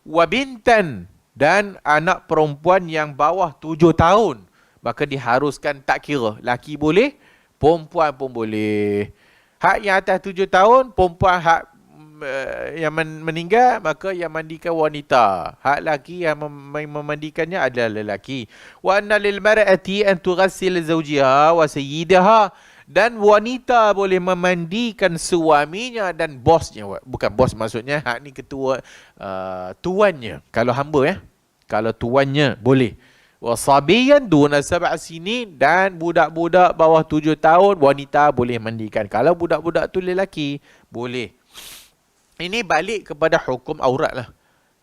Wa bintan, dan anak perempuan yang bawah 7 tahun. Maka diharuskan, tak kira. Laki boleh, perempuan pun boleh. Hak yang atas 7 tahun, perempuan hak yang meninggal, maka yang mandikan wanita. Hak laki yang memandikannya adalah lelaki. Wa anna lil mar'ati an tughassil zawjiha wa sayyidaha. Dan wanita boleh memandikan suaminya dan bosnya. Bukan bos maksudnya, hak ni ketua, tuannya. Kalau hamba kalau tuannya boleh. Wa sabiyan duna 7 sinin, dan budak-budak bawah 7 tahun wanita boleh mandikan. Kalau budak-budak tu lelaki, boleh. Ini balik kepada hukum aurat lah.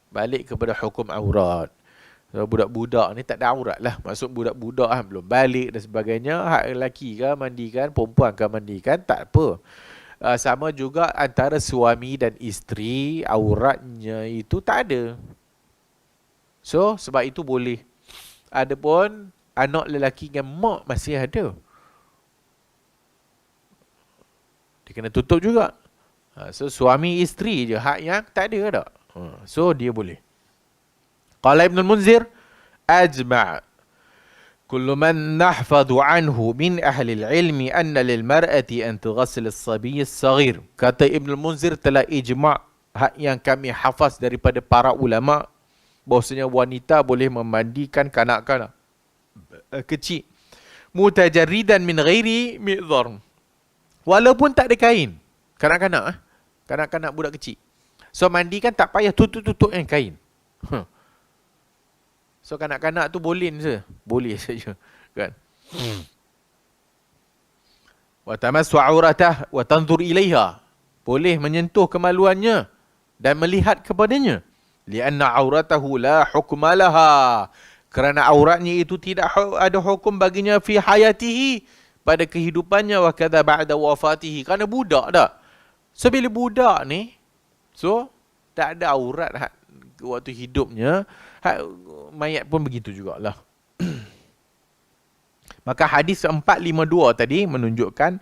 Balik kepada hukum aurat. So, budak-budak ni tak ada aurat lah. Maksud budak-budak belum balik dan sebagainya. Hak lelaki ke mandikan, perempuan ke mandikan, tak apa. Sama juga antara suami dan isteri, auratnya itu tak ada. So, sebab itu boleh. Adapun anak lelaki dengan mak masih ada. Dia kena tutup juga. So, suami isteri je hak yang tak ada tak? So, dia boleh. Qala Ibn al-Munzir, ajma' kullu man nahfadhu anhu min ahli al-ilmi anna lil mar'ati an tughassil as-sabiy as-saghir. Kata Ibn al-Munzir, telah ijma' hak yang kami hafaz daripada para ulama, bahawasanya wanita boleh memandikan kanak-kanak kecil. Mutajarridan min ghairi mi'dhar. Walaupun tak ada kain. Kanak-kanak budak kecil. So mandi kan tak payah tutup-tutup yang kain. So kanak-kanak tu boleh saja, kan? Wa tamassu auratah wa tanzur ilaiha. Boleh menyentuh kemaluannya dan melihat kepadanya. Lianna auratahu la hukma laha. Kerana auratnya itu tidak ada hukum baginya fi hayatihi, pada kehidupannya, wa kadza ba'da wafatihi. Kerana budak dah. So bila budak ni, so tak ada aurat waktu hidupnya, mayat pun begitu jugalah. Maka hadis 452 tadi menunjukkan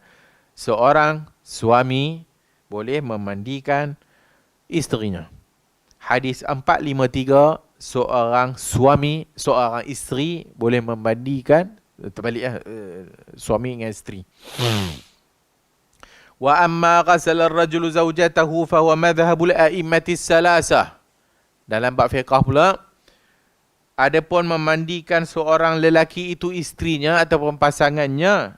seorang suami boleh memandikan isterinya. Hadis 453, seorang suami, seorang isteri boleh memandikan, terbalik suami dengan isteri. Wa amma ghasala ar-rajulu zawjatahu fa huwa madhhabul a'immati salasah. Dalam bab fiqh pula, adapun memandikan seorang lelaki itu isterinya ataupun pasangannya,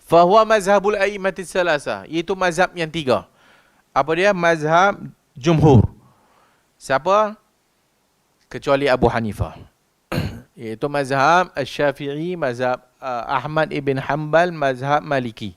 fa huwa mazhabul a'immati salasah, iaitu mazhab yang tiga. Apa dia? Mazhab jumhur. Siapa? Kecuali Abu Hanifah. Iaitu mazhab Asy-Syafi'i, mazhab Ahmad ibn Hanbal, mazhab Maliki.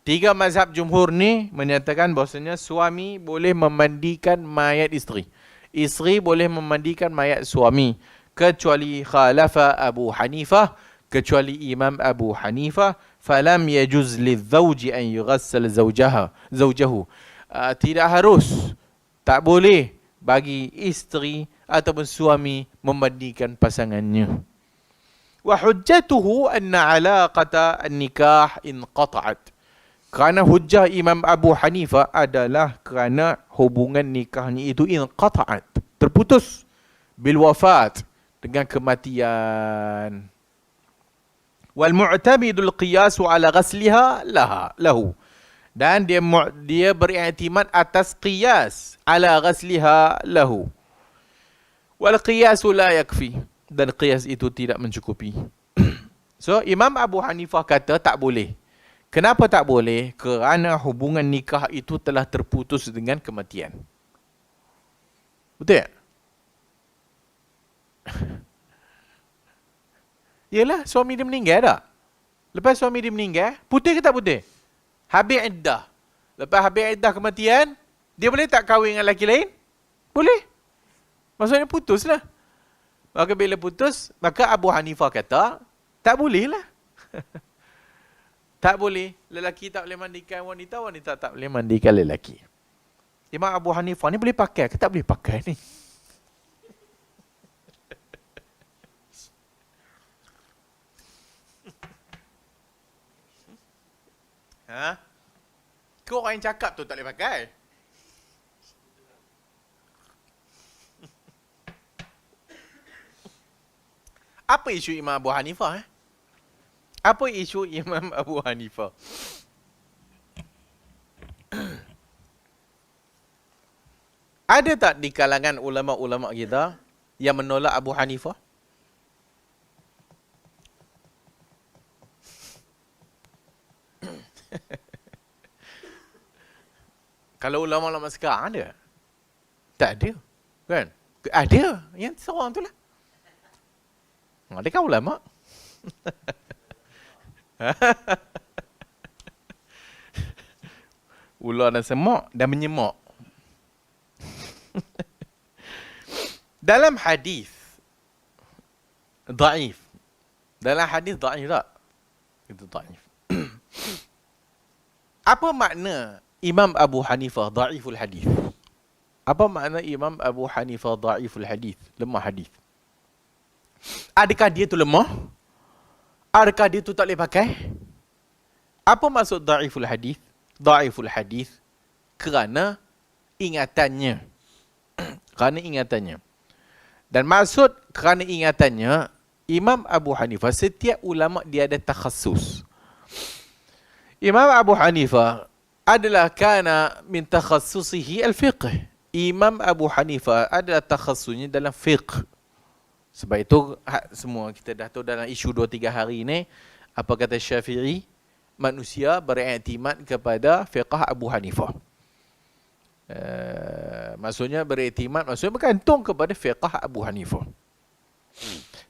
Tiga mazhab jumhur ni menyatakan bahawasanya suami boleh memandikan mayat isteri. Isteri boleh memandikan mayat suami. Kecuali khalafa Abu Hanifah, kecuali Imam Abu Hanifah, falam yajuz lizzawji an yughassal zawjahu. Tidak harus, tak boleh bagi isteri ataupun suami memandikan pasangannya. Wa hujjatuhu anna alaqata an-nikah inqata'at. Kerana hujjah Imam Abu Hanifah adalah kerana hubungan nikahnya itu inqata'at, terputus, bil wafat, dengan kematian. Wal mu'tamidul qiyasu ala ghasliha lahu. Dan dia beriktimad atas qiyas ala ghasliha lahu. Wal qiyasu la yakfi. Dan qiyas itu tidak mencukupi. So, Imam Abu Hanifah kata tak boleh. Kenapa tak boleh? Kerana hubungan nikah itu telah terputus dengan kematian. Betul tak? Yelah, suami dia meninggal tak? Lepas suami dia meninggal, putih ke tak putih? Habis iddah. Lepas habis iddah kematian, dia boleh tak kahwin dengan lelaki lain? Boleh. Maksudnya putuslah. Maka bila putus, maka Abu Hanifah kata, tak boleh lah. Tak boleh. Lelaki tak boleh mandikan wanita, wanita tak boleh mandikan lelaki. Imam Abu Hanifah ni boleh pakai ke tak boleh pakai ni? Ha? Kau orang yang cakap tu tak boleh pakai. Apa isu Imam Abu Hanifah? Apa isu Imam Abu Hanifah? Ada tak di kalangan ulama-ulama kita yang menolak Abu Hanifah? Kalau ulama-ulama sekarang ada? Tak ada. Kan? Ada. Yang seorang tu lah. Ada kan ulama? Ular dan semak dan menyemak. Dalam hadis dhaif. Dalam hadis dhaif tak? Itu dhaif. Apa makna Imam Abu Hanifah dhaiful hadis? Apa makna Imam Abu Hanifah dhaiful hadis? Lemah hadis. Adakah dia tu lemah? Adakah dia tu tak boleh pakai? Apa maksud dhaiful hadis? Dhaiful hadis kerana ingatannya. Kerana ingatannya. Dan maksud kerana ingatannya, Imam Abu Hanifah, setiap ulama dia ada takhassus. Imam Abu Hanifah adalah kana min takhassusihi al-fiqh. Imam Abu Hanifah adalah takhassusnya dalam fiqh. Sebab itu semua kita dah tahu dalam isu 2-3 hari ni, apa kata Syafi'i? Manusia beriktimad kepada fiqh Abu Hanifah. Maksudnya beriktimad, maksudnya bergantung kepada fiqh Abu Hanifah.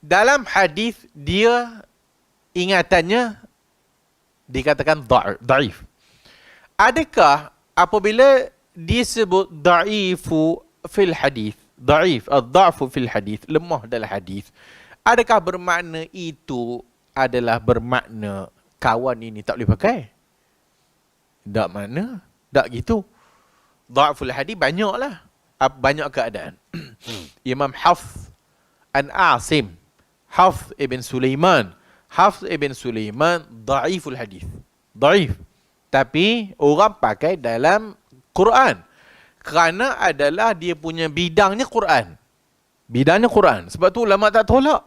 Dalam hadis dia ingatannya dikatakan dhaif. Adakah apabila disebut dhaifu fil hadis, dhaif, ad-dha'fu fil hadis, lemah dalam hadis, adakah bermakna itu adalah bermakna kawan ini tak boleh pakai? Tak mana? Tak gitu. Dha'ful hadis banyaklah. Banyak keadaan. Imam Hafs an Asim, Hafs ibn Sulaiman dhaiful hadis. Dhaif. Tapi orang pakai dalam Quran. Kerana adalah dia punya bidangnya Quran. Bidangnya Quran. Sebab tu ulama tak tolak.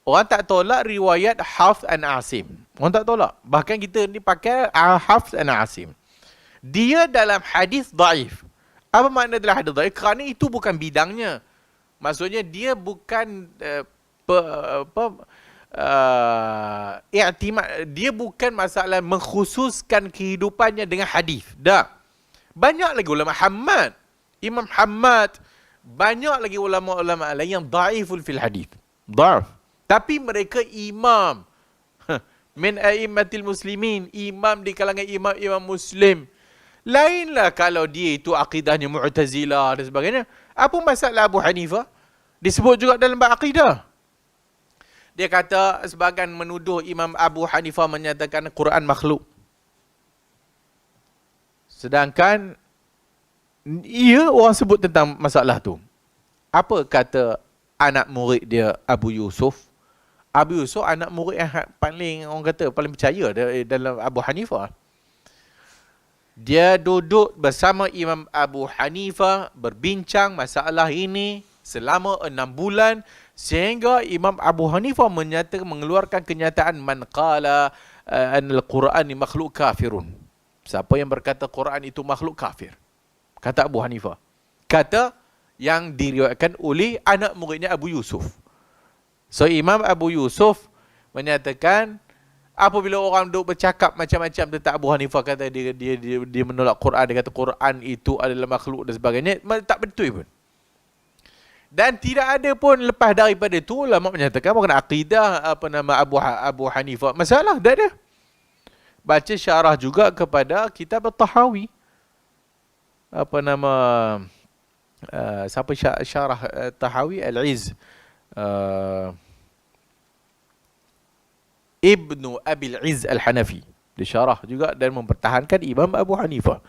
Orang tak tolak riwayat Hafs an Asim. Orang tak tolak. Bahkan kita ni pakai Hafs an Asim. Dia dalam hadis daif. Apa makna dalam hadis daif? Kerana itu bukan bidangnya. Maksudnya dia bukan dia bukan masalah mengkhususkan kehidupannya dengan hadis. Dah. Banyak lagi ulama Hamad, Imam Hamad, banyak lagi ulama-ulama lain yang dhaiful fil hadis. Dhaif. Tapi mereka imam. Min a'immatil muslimin, imam di kalangan imam-imam muslim. Lainlah kalau dia itu akidahnya Mu'tazilah dan sebagainya. Apa masalah Abu Hanifah? Disebut juga dalam bab akidah. Dia kata sebahagian menuduh Imam Abu Hanifah menyatakan Quran makhluk. Sedangkan orang sebut tentang masalah tu. Apa kata anak murid dia Abu Yusuf? Abu Yusuf anak murid yang paling orang kata paling percaya dalam Abu Hanifah. Dia duduk bersama Imam Abu Hanifah berbincang masalah ini selama 6 bulan sehingga Imam Abu Hanifah mengeluarkan kenyataan man qala anil Qur'ani makhluk kafirun. Siapa yang berkata Quran itu makhluk kafir. Kata Abu Hanifah. Kata yang diriwayatkan oleh anak muridnya Abu Yusuf. So Imam Abu Yusuf menyatakan apabila orang duk bercakap macam-macam tentang Abu Hanifah, kata dia menolak Quran, dia kata Quran itu adalah makhluk dan sebagainya, tak betul pun. Dan tidak ada pun lepas daripada itu ulama menyatakan bukan akidah Abu Hanifah masalah, tak ada. Baca syarah juga kepada kitab At-Tahawi. Siapa syarah Tahawi? Al-Izz. Ibnu Abil Izz Al-Hanafi. Dia syarah juga dan mempertahankan Imam Abu Hanifah.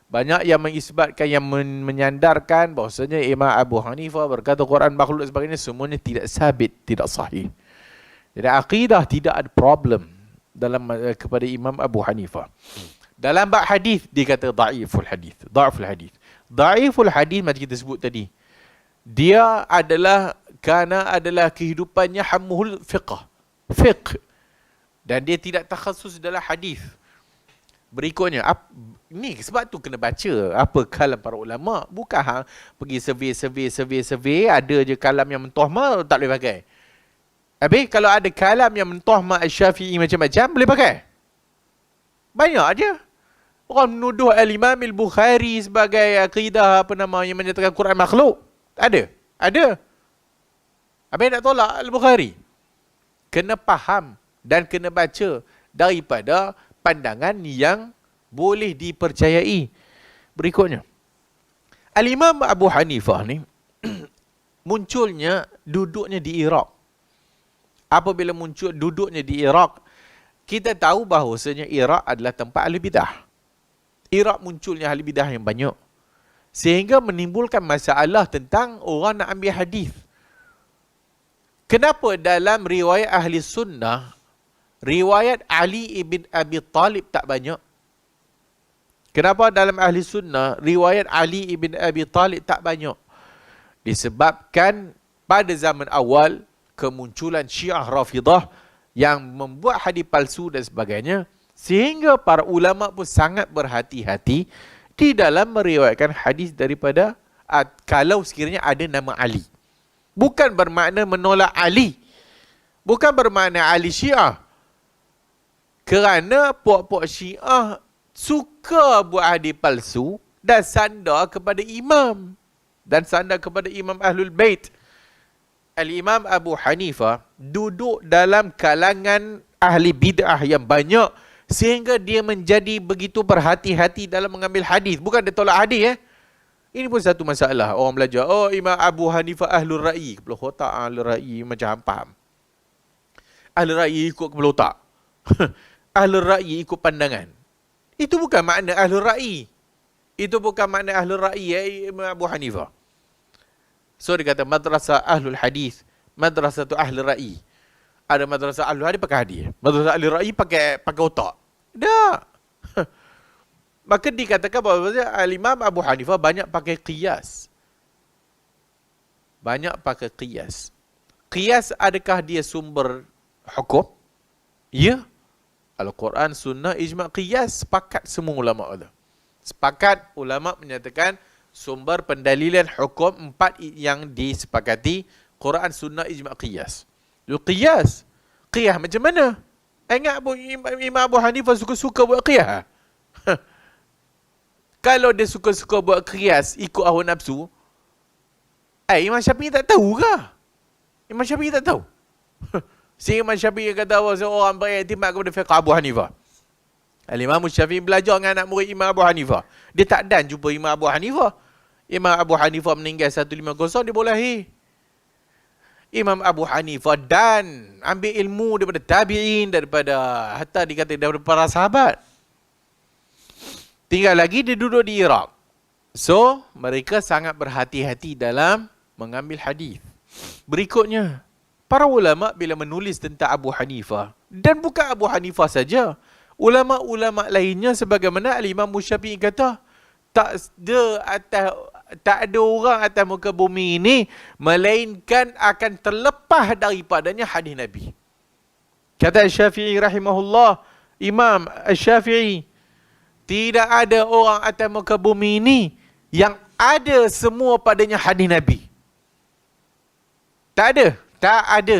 Banyak yang mengisbatkan, yang menyandarkan bahawasanya Imam Abu Hanifah berkata Quran makhluk dan sebagainya, semuanya tidak sabit, tidak sahih. Jadi akidah tidak ada problem dalam kepada Imam Abu Hanifah. Dalam bab hadis dia kata dhaiful hadis. Dhaiful hadis. Dhaiful hadis macam kita sebut tadi. Dia adalah kehidupannya hamuhul fiqh. Dan dia tidak takhasus dalam hadis. Berikutnya, ni sebab tu kena baca apa kalam para ulama. Bukan pergi survey, ada je kalam yang mentohmah tak boleh pakai. Habis kalau ada kalam yang mentohmah Syafi'i macam-macam, boleh pakai. Banyak aja. Orang menuduh Al-Imam Al-Bukhari sebagai akidah yang menyatakan Quran makhluk. Ada. Habis nak tolak Al-Bukhari. Kena faham dan kena baca daripada pandangan yang boleh dipercayai. Berikutnya, Al-Imam Abu Hanifah ni munculnya, duduknya di Iraq. Apabila muncul duduknya di Iraq, kita tahu bahawasanya Iraq adalah tempat ahli bidah. Iraq munculnya ahli bidah yang banyak. Sehingga menimbulkan masalah tentang orang nak ambil hadis. Kenapa dalam riwayat ahli sunnah, riwayat Ali ibn Abi Talib tak banyak? Kenapa dalam ahli sunnah, riwayat Ali ibn Abi Talib tak banyak? Disebabkan pada zaman awal, kemunculan Syiah Rafidah yang membuat hadis palsu dan sebagainya, sehingga para ulama pun sangat berhati-hati di dalam meriwayatkan hadis daripada kalau sekiranya ada nama Ali. Bukan bermakna menolak Ali. Bukan bermakna Ali Syiah. Kerana puak-puak Syiah suka buat hadis palsu dan sandar kepada imam. Dan sandar kepada Imam Ahlul Bait. Al-Imam Abu Hanifah duduk dalam kalangan ahli bid'ah yang banyak sehingga dia menjadi begitu berhati-hati dalam mengambil hadis. Bukan dia tolak hadis. Ini pun satu masalah. Orang belajar, oh Imam Abu Hanifah Ahlul Ra'i. Kepala otak Ahlul Ra'i macam faham. Ahlul Ra'i ikut kepala otak. Ahlul Ra'i ikut pandangan. Itu bukan makna Ahlul Ra'i. Itu bukan makna Ahlul Ra'i Imam Abu Hanifah. So dia kata madrasah ahlul hadis, madrasah tu ahlul ra'i. Ada madrasah ahlul hadis pakai hadis. Madrasah ahlul ra'i pakai otak. Tak. Maka dikatakan bahawa Al-Imam Abu Hanifah banyak pakai qiyas. Banyak pakai qiyas. Qiyas adakah dia sumber hukum? Ya. Al-Quran, Sunnah, Ijma', Qiyas. Sepakat semua ulama' itu. Sepakat ulama' menyatakan sumber pendalilan hukum 4 yang disepakati. Quran, Sunnah, Ijma', Qiyas. Qiyas. Qiyas macam mana? Ingat Imam Abu Hanifah suka-suka buat qiyas? Kalau dia suka-suka buat qiyas ikut hawa nafsu, Imam Syafi'i tak tahu ke? Imam Syafi'i tak tahu. Si Imam Syafi'i kata bahawa seorang beriktimat kepada fiqh Abu Hanifah. Al-Imam Syafi'i belajar dengan anak murid Imam Abu Hanifah. Dia tak dan jumpa Imam Abu Hanifah. Imam Abu Hanifah meninggal 150, dia boleh lahir. Imam Abu Hanifah dan ambil ilmu daripada tabi'in, daripada hatta dikata daripada para sahabat. Tinggal lagi dia duduk di Iraq. So, mereka sangat berhati-hati dalam mengambil hadis. Berikutnya, para ulama bila menulis tentang Abu Hanifah, dan bukan Abu Hanifah saja, ulama-ulama lainnya sebagaimana Al-Imam Syafi'i kata, tak ada orang atas muka bumi ini melainkan akan terlepas daripadanya hadis Nabi. Kata Syafi'i rahimahullah, Imam Syafi'i, tidak ada orang atas muka bumi ini yang ada semua padanya hadis Nabi. Tak ada. Tak ada.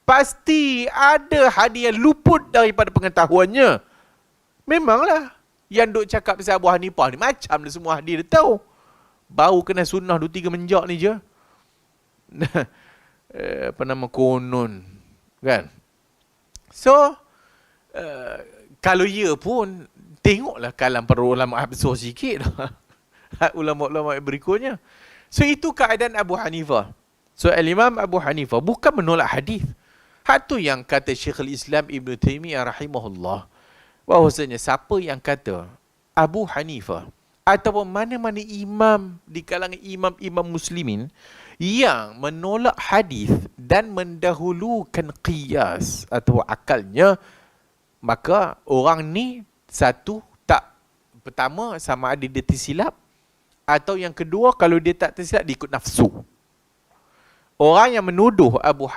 Pasti ada hadis yang luput daripada pengetahuannya. Memanglah. Yang duk cakap pasal Abu Hanifah ni macam dah semua hadis dia tahu. Baru kena sunnah 2-3 menjak ni je. Apa nama konon. Kan? So, kalau ya pun, tengoklah kalam para ulama besar sikit. Ulama-ulama berikutnya. So, itu keadaan Abu Hanifah. So, Al-Imam Abu Hanifah bukan menolak hadis. Hak tu yang kata Syekhul Islam Ibn Taymiyah rahimahullah, bahawasanya siapa yang kata Abu Hanifah ataupun mana-mana imam di kalangan imam-imam muslimin yang menolak hadis dan mendahulukan qiyas atau akalnya, maka orang ni satu, tak, pertama sama ada dia tersilap, atau yang kedua kalau dia tak tersilap dia ikut nafsu. Orang yang menuduh Abu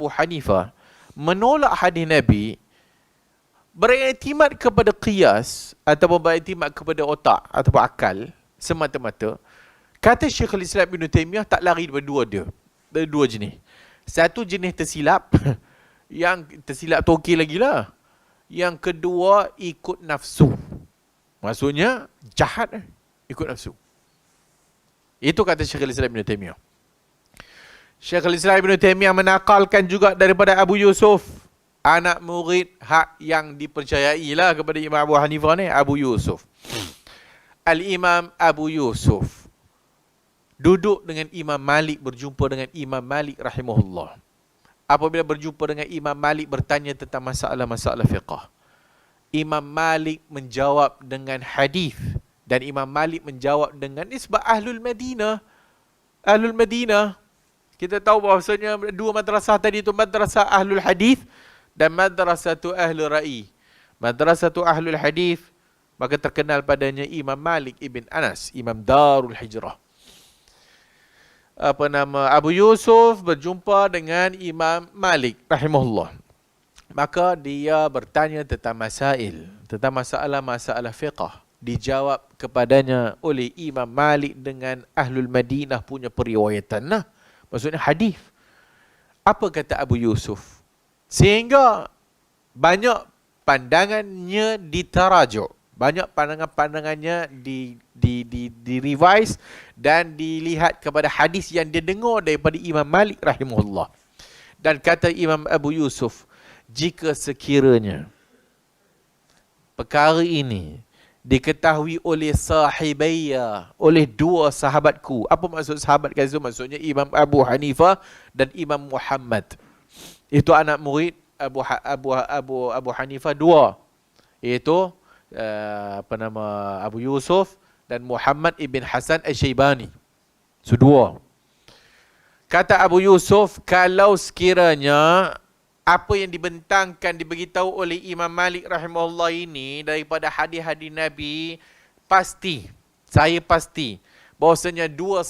Hanifah menolak hadis Nabi, beriktimat kepada qiyas ataupun beriktimat kepada otak atau akal semata-mata, kata Syekhul Islam Ibn Taymiyah tak lari daripada dua jenis. Satu jenis tersilap, yang tersilap tu okey lagi lah. Yang kedua ikut nafsu. Maksudnya jahat, ikut nafsu. Itu kata Syekhul Islam Ibn Taymiyah. Syekhul Islam Ibn Taymiyah menakalkan juga daripada Abu Yusuf, anak murid hak yang dipercayai lah kepada Imam Abu Hanifah ni, Abu Yusuf. Al-Imam Abu Yusuf duduk dengan Imam Malik, berjumpa dengan Imam Malik rahimahullah. Apabila berjumpa dengan Imam Malik bertanya tentang masalah-masalah fiqh, Imam Malik menjawab dengan hadis. Dan Imam Malik menjawab dengan nisbah Ahlul Madinah. Ahlul Madinah. Kita tahu bahawasanya dua madrasah tadi itu, madrasah Ahlul Hadis dan madrasah Ahlul Ra'i. Madrasah Ahlul Hadis, maka terkenal padanya Imam Malik ibn Anas, Imam Darul Hijrah. Abu Yusuf berjumpa dengan Imam Malik rahimahullah. Maka dia bertanya tentang masalah fiqh. Dijawab kepadanya oleh Imam Malik dengan Ahlul Madinah punya periwayatan lah. Maksudnya hadis. Apa kata Abu Yusuf? Sehingga banyak pandangannya ditarajuk. Banyak pandangannya di revise dan dilihat kepada hadis yang dia dengar daripada Imam Malik rahimahullah. Dan kata Imam Abu Yusuf, jika sekiranya perkara ini diketahui oleh sahibaya, oleh dua sahabatku. Apa maksud sahabat kata itu? Maksudnya Imam Abu Hanifah dan Imam Muhammad. Itu anak murid Abu Hanifah dua. Iaitu Abu Yusuf dan Muhammad ibn Hasan Al-Syaibani. So dua. Kata Abu Yusuf, kalau sekiranya apa yang dibentangkan, diberitahu oleh Imam Malik rahimahullah ini daripada hadis-hadis Nabi, pasti, saya pasti, bahawasanya dua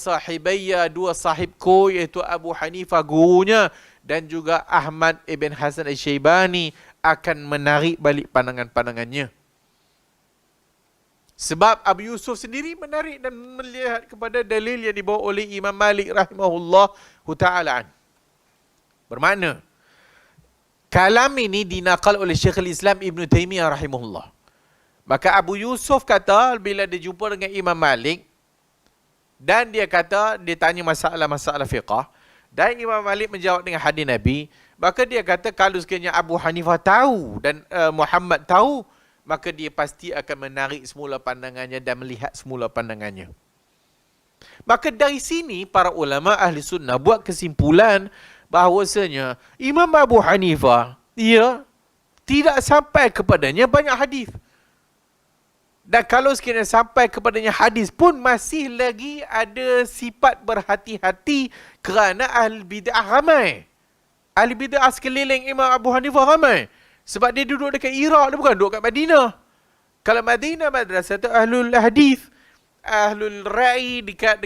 sahibku, iaitu Abu Hanifah gurunya dan juga Ahmad ibn Hasan al-Syaibani akan menarik balik pandangan-pandangannya. Sebab Abu Yusuf sendiri menarik dan melihat kepada dalil yang dibawa oleh Imam Malik rahimahullah ta'ala. Bermakna, kalam ini dinakal oleh Syekhul Islam Ibn Taymiyah rahimahullah. Maka Abu Yusuf kata, bila dia jumpa dengan Imam Malik, dan dia kata, dia tanya masalah-masalah fiqah, dan Imam Malik menjawab dengan hadis Nabi, maka dia kata, kalau sekiranya Abu Hanifah tahu, dan Muhammad tahu, maka dia pasti akan menarik semula pandangannya dan melihat semula pandangannya. Maka dari sini, para ulama ahli sunnah buat kesimpulan, bahawasanya Imam Abu Hanifah, ia tidak sampai kepadanya banyak hadis. Dan kalau sekiranya sampai kepadanya hadis pun masih lagi ada sifat berhati-hati kerana ahli bid'ah ramai. Ahli bid'ah sekeliling Imam Abu Hanifah ramai. Sebab dia duduk dekat Iraq, dia bukan duduk kat Madinah. Kalau Madinah madrasah tu ahlul hadis, ahlul ra'i dekat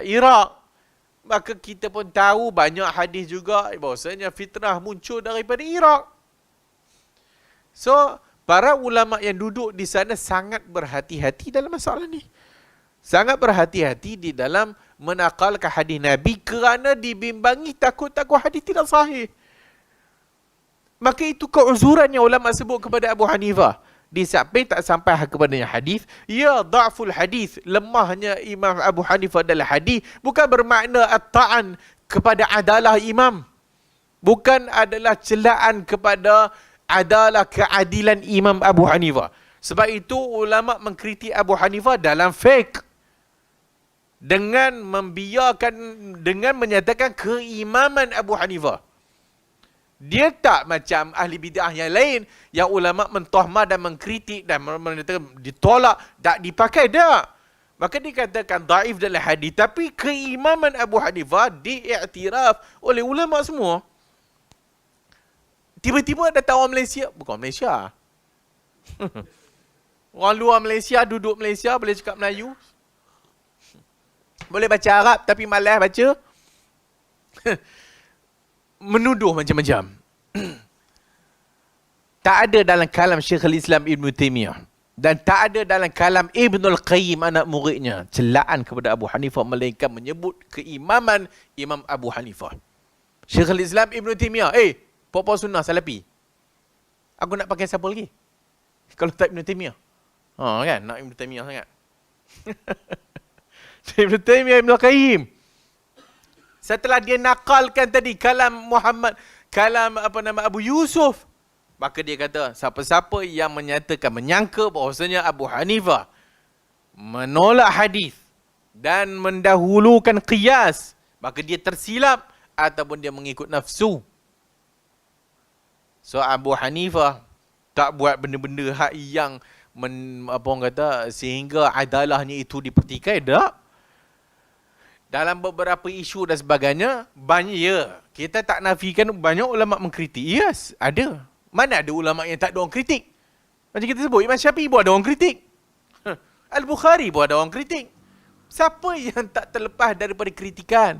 Iraq. Maka kita pun tahu banyak hadis juga bahawasanya fitnah muncul daripada Iraq. So, para ulama yang duduk di sana sangat berhati-hati dalam masalah ni. Sangat berhati-hati di dalam menakalkan hadis Nabi kerana dibimbangi takut-takut hadis tidak sahih. Maka itu keuzuran yang ulama sebut kepada Abu Hanifah. Di samping tak sampai kepadanya hadis, ya dha'ful hadis, lemahnya Imam Abu Hanifah dalam hadis bukan bermakna at-ta'an kepada adalah imam. Bukan adalah celaan kepada adalah keadilan Imam Abu Hanifah. Sebab itu ulama mengkritik Abu Hanifah dalam fiqh dengan dengan menyatakan keimaman Abu Hanifah. Dia tak macam ahli bid'ah yang lain yang ulama mentahmah dan mengkritik dan menyatakan ditolak, tak dipakai, tak. Maka dikatakan daif dalam hadis, tapi keimaman Abu Hanifah diiktiraf oleh ulama semua. Tiba-tiba datang orang Malaysia, bukan Malaysia. Orang luar Malaysia, duduk Malaysia, boleh cakap Melayu. Boleh baca Arab tapi malas baca. Menuduh macam-macam. Tak ada dalam kalam Syekhul Islam Ibn Taymiyah dan tak ada dalam kalam Ibnul Qayyim anak muridnya celaan kepada Abu Hanifah, melainkan menyebut keimaman Imam Abu Hanifah. Syekhul Islam Ibn Taymiyah, Pokok Sunnah Salafi, aku nak pakai siapa lagi kalau tak Ibn Taymiyah? Kan nak Ibn Taymiyah sangat. Ibn Taymiyah, Ibnul Qayyim, setelah dia nakalkan tadi kalam Abu Yusuf, maka dia kata, siapa-siapa yang menyangka bahawasanya Abu Hanifah menolak hadis dan mendahulukan qiyas, maka dia tersilap ataupun dia mengikut nafsu. So Abu Hanifah tak buat benda-benda hak yang sehingga adalahnya itu dipertikai, tak. Dalam beberapa isu dan sebagainya, banyak, kita tak nafikan banyak ulama mengkritik. Yes, ada. Mana ada ulama yang tak ada orang kritik? Macam kita sebut, Imam Syafi'i pun ada orang kritik. Al-Bukhari pun ada orang kritik. Siapa yang tak terlepas daripada kritikan?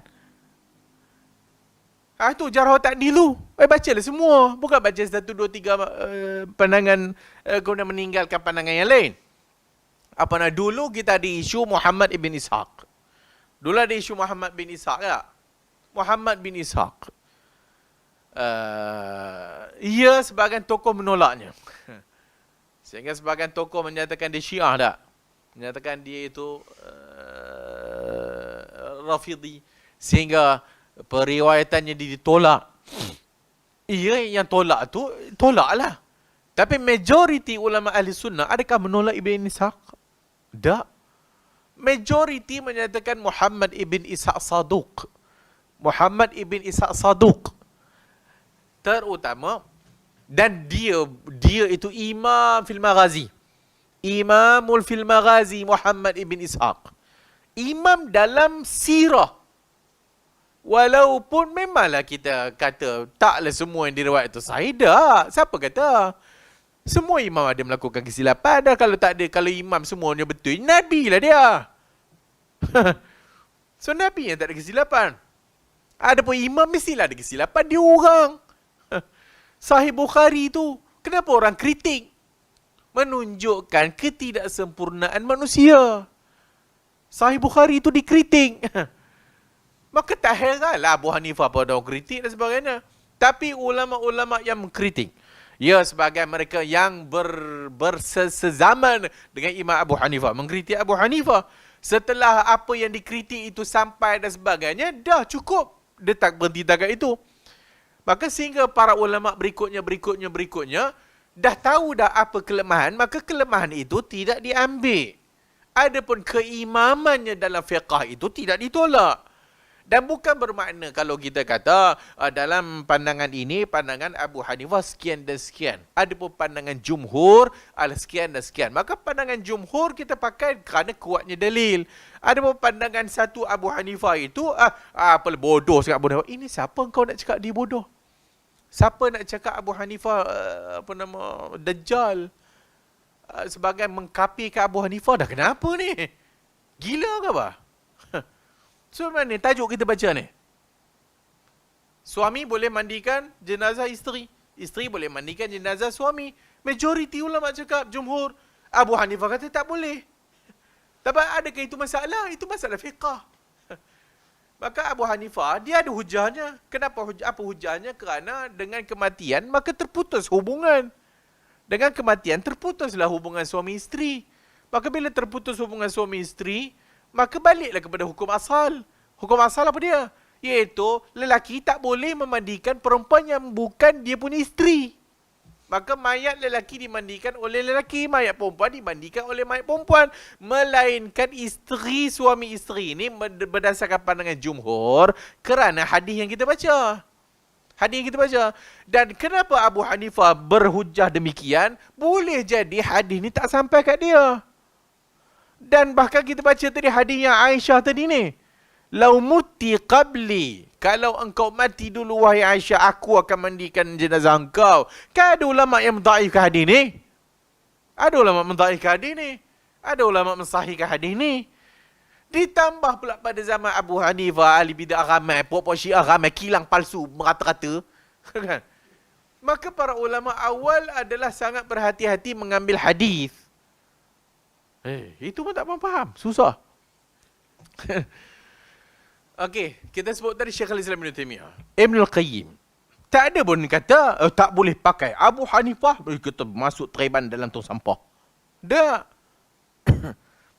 Itu jarh ta'dilu. Bacalah semua. Bukan baca 1, 2, 3 pandangan kemudian meninggalkan pandangan yang lain. Dulu kita ada isu Muhammad ibn Ishaq. Dulu ada isu Muhammad bin Ishaq, tak? Muhammad bin Ishaq. Ia sebahagian tokoh menolaknya. Sehingga sebahagian tokoh menyatakan dia Syiah, tak? Menyatakan dia itu Rafidhi. Sehingga periwayatannya ditolak. Ia yang tolak tu, tolaklah. Tapi majoriti ulama ahli sunnah, adakah menolak Ibn Ishaq? Tak. Majoriti menyatakan Muhammad ibn Ishaq Saduq. Muhammad ibn Ishaq Saduq. Terutama, dan dia itu imam fil maghazi. Imamul fil maghazi Muhammad ibn Ishaq. Imam dalam sirah. Walaupun memanglah kita kata taklah semua yang diriwayat itu sahih, tak. Siapa kata? Semua imam ada melakukan kesilapan. Dah kalau tak ada, kalau imam semuanya betul, Nabi lah dia. So Nabi yang tak ada kesilapan. Adapun imam mestilah ada kesilapan dia orang. Sahih Bukhari tu, kenapa orang kritik? Menunjukkan ketidaksempurnaan manusia. Sahih Bukhari tu dikritik. Maka tak heranlah Abu Hanifah pada orang kritik dan sebagainya. Tapi ulama-ulama yang mengkritik, ya sebagai mereka yang bersezaman dengan Imam Abu Hanifah, mengkritik Abu Hanifah. Setelah apa yang dikritik itu sampai dan sebagainya, dah cukup. Dia tak berhenti takat itu. Maka sehingga para ulama berikutnya, dah tahu dah apa kelemahan, maka kelemahan itu tidak diambil. Adapun keimamannya dalam fiqah itu tidak ditolak. Dan bukan bermakna kalau kita kata dalam pandangan ini, pandangan Abu Hanifah sekian dan sekian. Adapun pandangan jumhur adalah sekian dan sekian. Maka pandangan jumhur kita pakai kerana kuatnya dalil. Adapun pandangan satu Abu Hanifah itu, apa bodoh sangat Abu Hanifah. Ini siapa kau nak cakap dia bodoh? Siapa nak cakap Abu Hanifah Dajjal? Sebagai mengkapirkan Abu Hanifah, dah kenapa ni? Gila ke apa? So mana tajuk kita baca ni? Suami boleh mandikan jenazah isteri. Isteri boleh mandikan jenazah suami. Majoriti ulama cakap, jumhur. Abu Hanifah kata tak boleh. Tapi adakah itu masalah? Itu masalah fiqah. Maka Abu Hanifah, dia ada hujahnya. Kenapa? Apa hujahnya? Kerana dengan kematian, maka terputus hubungan. Dengan kematian, terputuslah hubungan suami isteri. Maka bila terputus hubungan suami isteri, maka baliklah kepada hukum asal. Hukum asal apa dia? Iaitu, lelaki tak boleh memandikan perempuan yang bukan dia punya isteri. Maka mayat lelaki dimandikan oleh lelaki, mayat perempuan dimandikan oleh mayat perempuan. Melainkan isteri, suami isteri ini berdasarkan pandangan jumhur kerana hadis yang kita baca. Hadis yang kita baca. Dan kenapa Abu Hanifah berhujah demikian? Boleh jadi hadis ni tak sampai kat dia. Dan bahkan kita baca tadi hadis yang Aisyah tadi ni. Lau muti qabli. Kalau engkau mati dulu wahai Aisyah, aku akan mandikan jenazah engkau. Kan ada ulama yang mendhaifkan hadis ni? Ada ulama mendhaifkan hadis ni? Ada ulama mensahihkan hadis ni? Ditambah pula pada zaman Abu Hanifah, ahli bidah ramai, puak-puak syiah ramai, kilang palsu, merata-rata. Kan? Maka para ulama awal adalah sangat berhati-hati mengambil hadis. Itu pun tak faham. Susah. Okey, kita sebut tadi Syekhul Islam Ibn Taimiyah. Ibn Al-Qayyim. Tak ada pun kata, tak boleh pakai. Abu Hanifah, kita masuk tereban dalam tong sampah. Tak.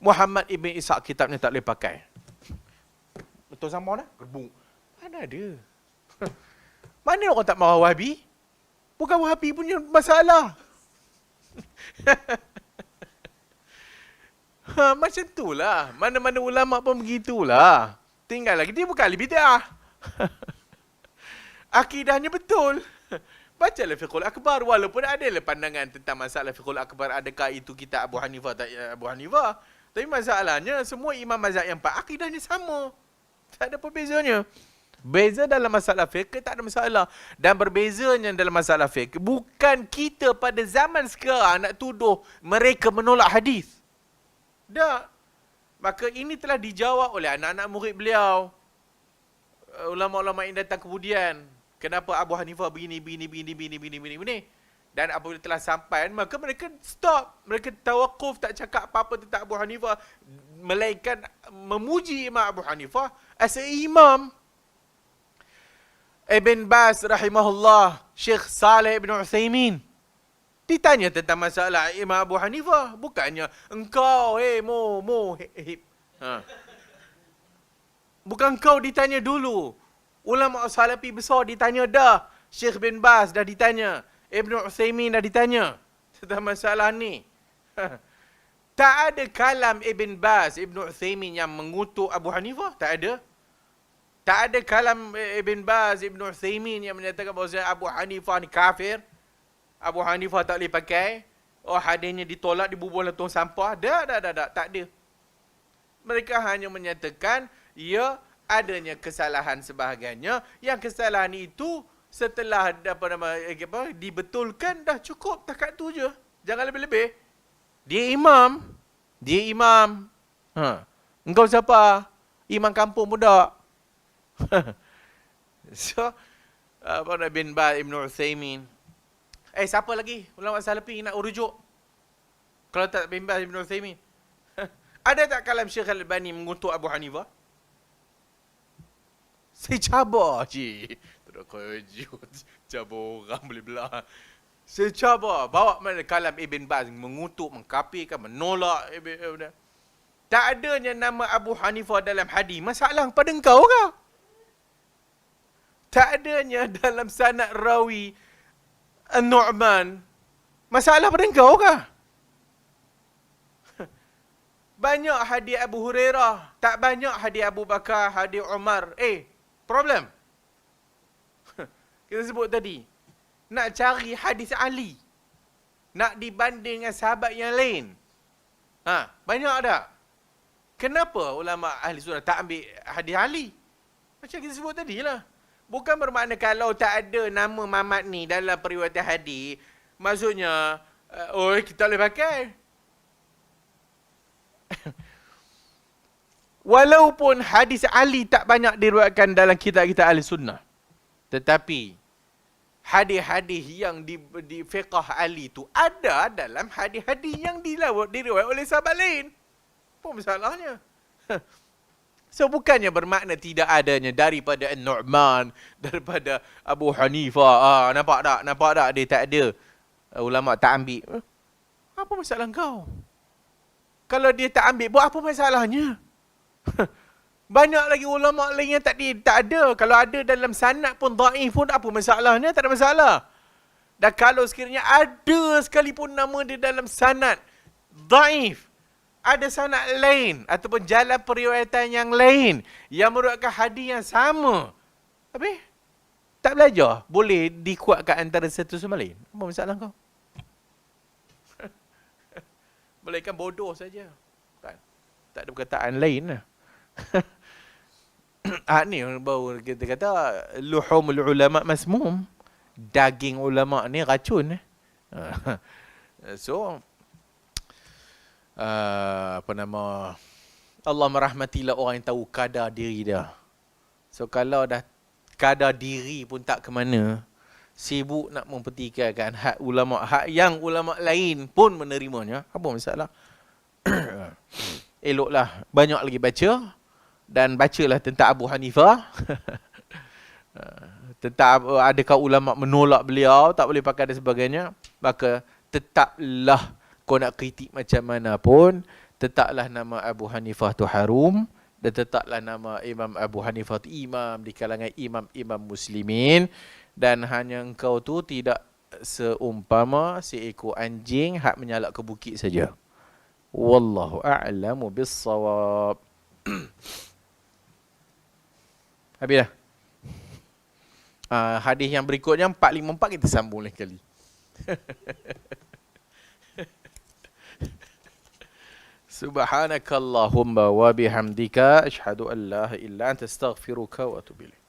Muhammad Ibn Ishaq kitabnya tak boleh pakai. Tong sampah dah? Gerbuk. Mana ada? Mana orang tak marah Wahabi? Bukan Wahabi punya masalah. Macam itulah. Mana-mana ulama pun begitulah. Tinggal lagi, dia bukan ahli bid'ah. Akidahnya betul. Bacalah Fiqhul Akbar. Walaupun ada pandangan tentang masalah Fiqhul Akbar. Adakah itu kitab Abu Hanifah tak Abu Hanifah. Tapi masalahnya, semua imam mazhab yang empat, akidahnya sama. Tak ada perbezanya. Beza dalam masalah fiqh, tak ada masalah. Dan berbezanya dalam masalah fiqh, bukan kita pada zaman sekarang nak tuduh mereka menolak hadis. Tak. Maka ini telah dijawab oleh anak-anak murid beliau. Ulama-ulama yang datang kemudian. Kenapa Abu Hanifah begini. Dan apabila telah sampai, maka mereka stop. Mereka tawakuf, tak cakap apa-apa tentang Abu Hanifah. Melainkan memuji Imam Abu Hanifah as a imam. Ibn Baz rahimahullah, Syekh Saleh Ibn Uthaymin, ditanya tentang masalah Imam Abu Hanifah. Bukannya engkau, Bukan engkau ditanya dulu. Ulama Salafi besar ditanya dah. Syekh bin Baz dah ditanya. Ibn Uthaymin dah ditanya tentang masalah ni. Tak ada kalam Ibn Baz, Ibn Uthaymin yang mengutuk Abu Hanifah. Tak ada. Tak ada kalam Ibn Baz, Ibn Uthaymin yang menyatakan bahawa Abu Hanifah ni kafir. Abu Hanifah tak boleh pakai. Hadisnya ditolak, dibubuh dalam tong sampah. Tak ada. Mereka hanya menyatakan, ya, adanya kesalahan sebahagiannya, yang kesalahan itu setelah dibetulkan dah cukup, takat tu je. Jangan lebih-lebih. Dia imam. Engkau siapa? Imam kampung budak. So, bin Baz, Ibn Uthaymin. Siapa lagi ulama Salafi nak urujuk? Kalau tak bin Baz, Ibn Uthaymin. Ada tak kalam Syekh Al-Albani mengutuk Abu Hanifah? Saya cabar je. Tak kejut. Cabar orang boleh belah. Saya cabar. Bawa mana kalam Ibn Baz mengutuk, mengkafirkan, menolak. Tak adanya nama Abu Hanifah dalam hadis. Masalah pada engkau kah? Tak adanya dalam sanad rawi An-Nu'man. Masalah pada engkau kah? Banyak hadis Abu Hurairah. Tak banyak hadis Abu Bakar, hadis Umar. Problem. Kita sebut tadi. Nak cari hadis Ali. Nak dibanding dengan sahabat yang lain. Banyak tak? Kenapa ulama ahli sunnah tak ambil hadis Ali? Macam kita sebut tadi lah. Bukan bermakna kalau tak ada nama Mamat ni dalam periwayatan hadis, maksudnya, kita boleh pakai. Walaupun hadis Ali tak banyak diriwayatkan dalam kitab-kitab ahli sunnah, tetapi hadis-hadis yang di fiqh Ali tu ada dalam hadis-hadis yang diriwayat oleh sahabat lain. Apa masalahnya? So bukannya bermakna tidak adanya daripada An-Nu'man, daripada Abu Hanifah. Nampak tak dia tak ada. Ulama tak ambil. Apa masalah kau? Kalau dia tak ambil, buat apa masalahnya? Banyak lagi ulama lain yang tak ada. Kalau ada dalam sanad pun dhaif pun, apa masalahnya? Tak ada masalah. Dan kalau sekiranya ada sekalipun nama dia dalam sanad dhaif, ada sanad lain ataupun jalan periwayatan yang lain yang merupakan hadis yang sama, tapi tak belajar, boleh dikuatkan antara satu sama lain. Apa masalah kau? Boleh kan bodoh saja. Tak ada perkataan lain lah. Ni baru kita kata luhumul ulama masmum. Daging ulama ni racun. So Allah merahmatilah orang yang tahu kadar diri dia. So kalau dah kadar diri pun tak ke mana, sibuk nak mempertikaikan hak ulama, hak yang ulama lain pun menerimanya, apa masalah? Eloklah banyak lagi baca, dan bacalah tentang Abu Hanifah. Tentang adakah ulama menolak beliau, tak boleh pakai dan sebagainya, maka tetaplah kau nak kritik macam mana pun, tetaplah nama Abu Hanifah tu harum, dan tetaplah nama Imam Abu Hanifah tu imam di kalangan imam-imam muslimin, dan hanya engkau tu tidak seumpama seekor anjing hak menyalak ke bukit saja. Wallahu a'lamu bis-shawab. Habis dah. Hadis yang berikutnya 454 kita sambung lain kali. Subhanakallahumma wa bihamdika asyhadu an la ilaha illa anta astaghfiruka wa atubu ilaik.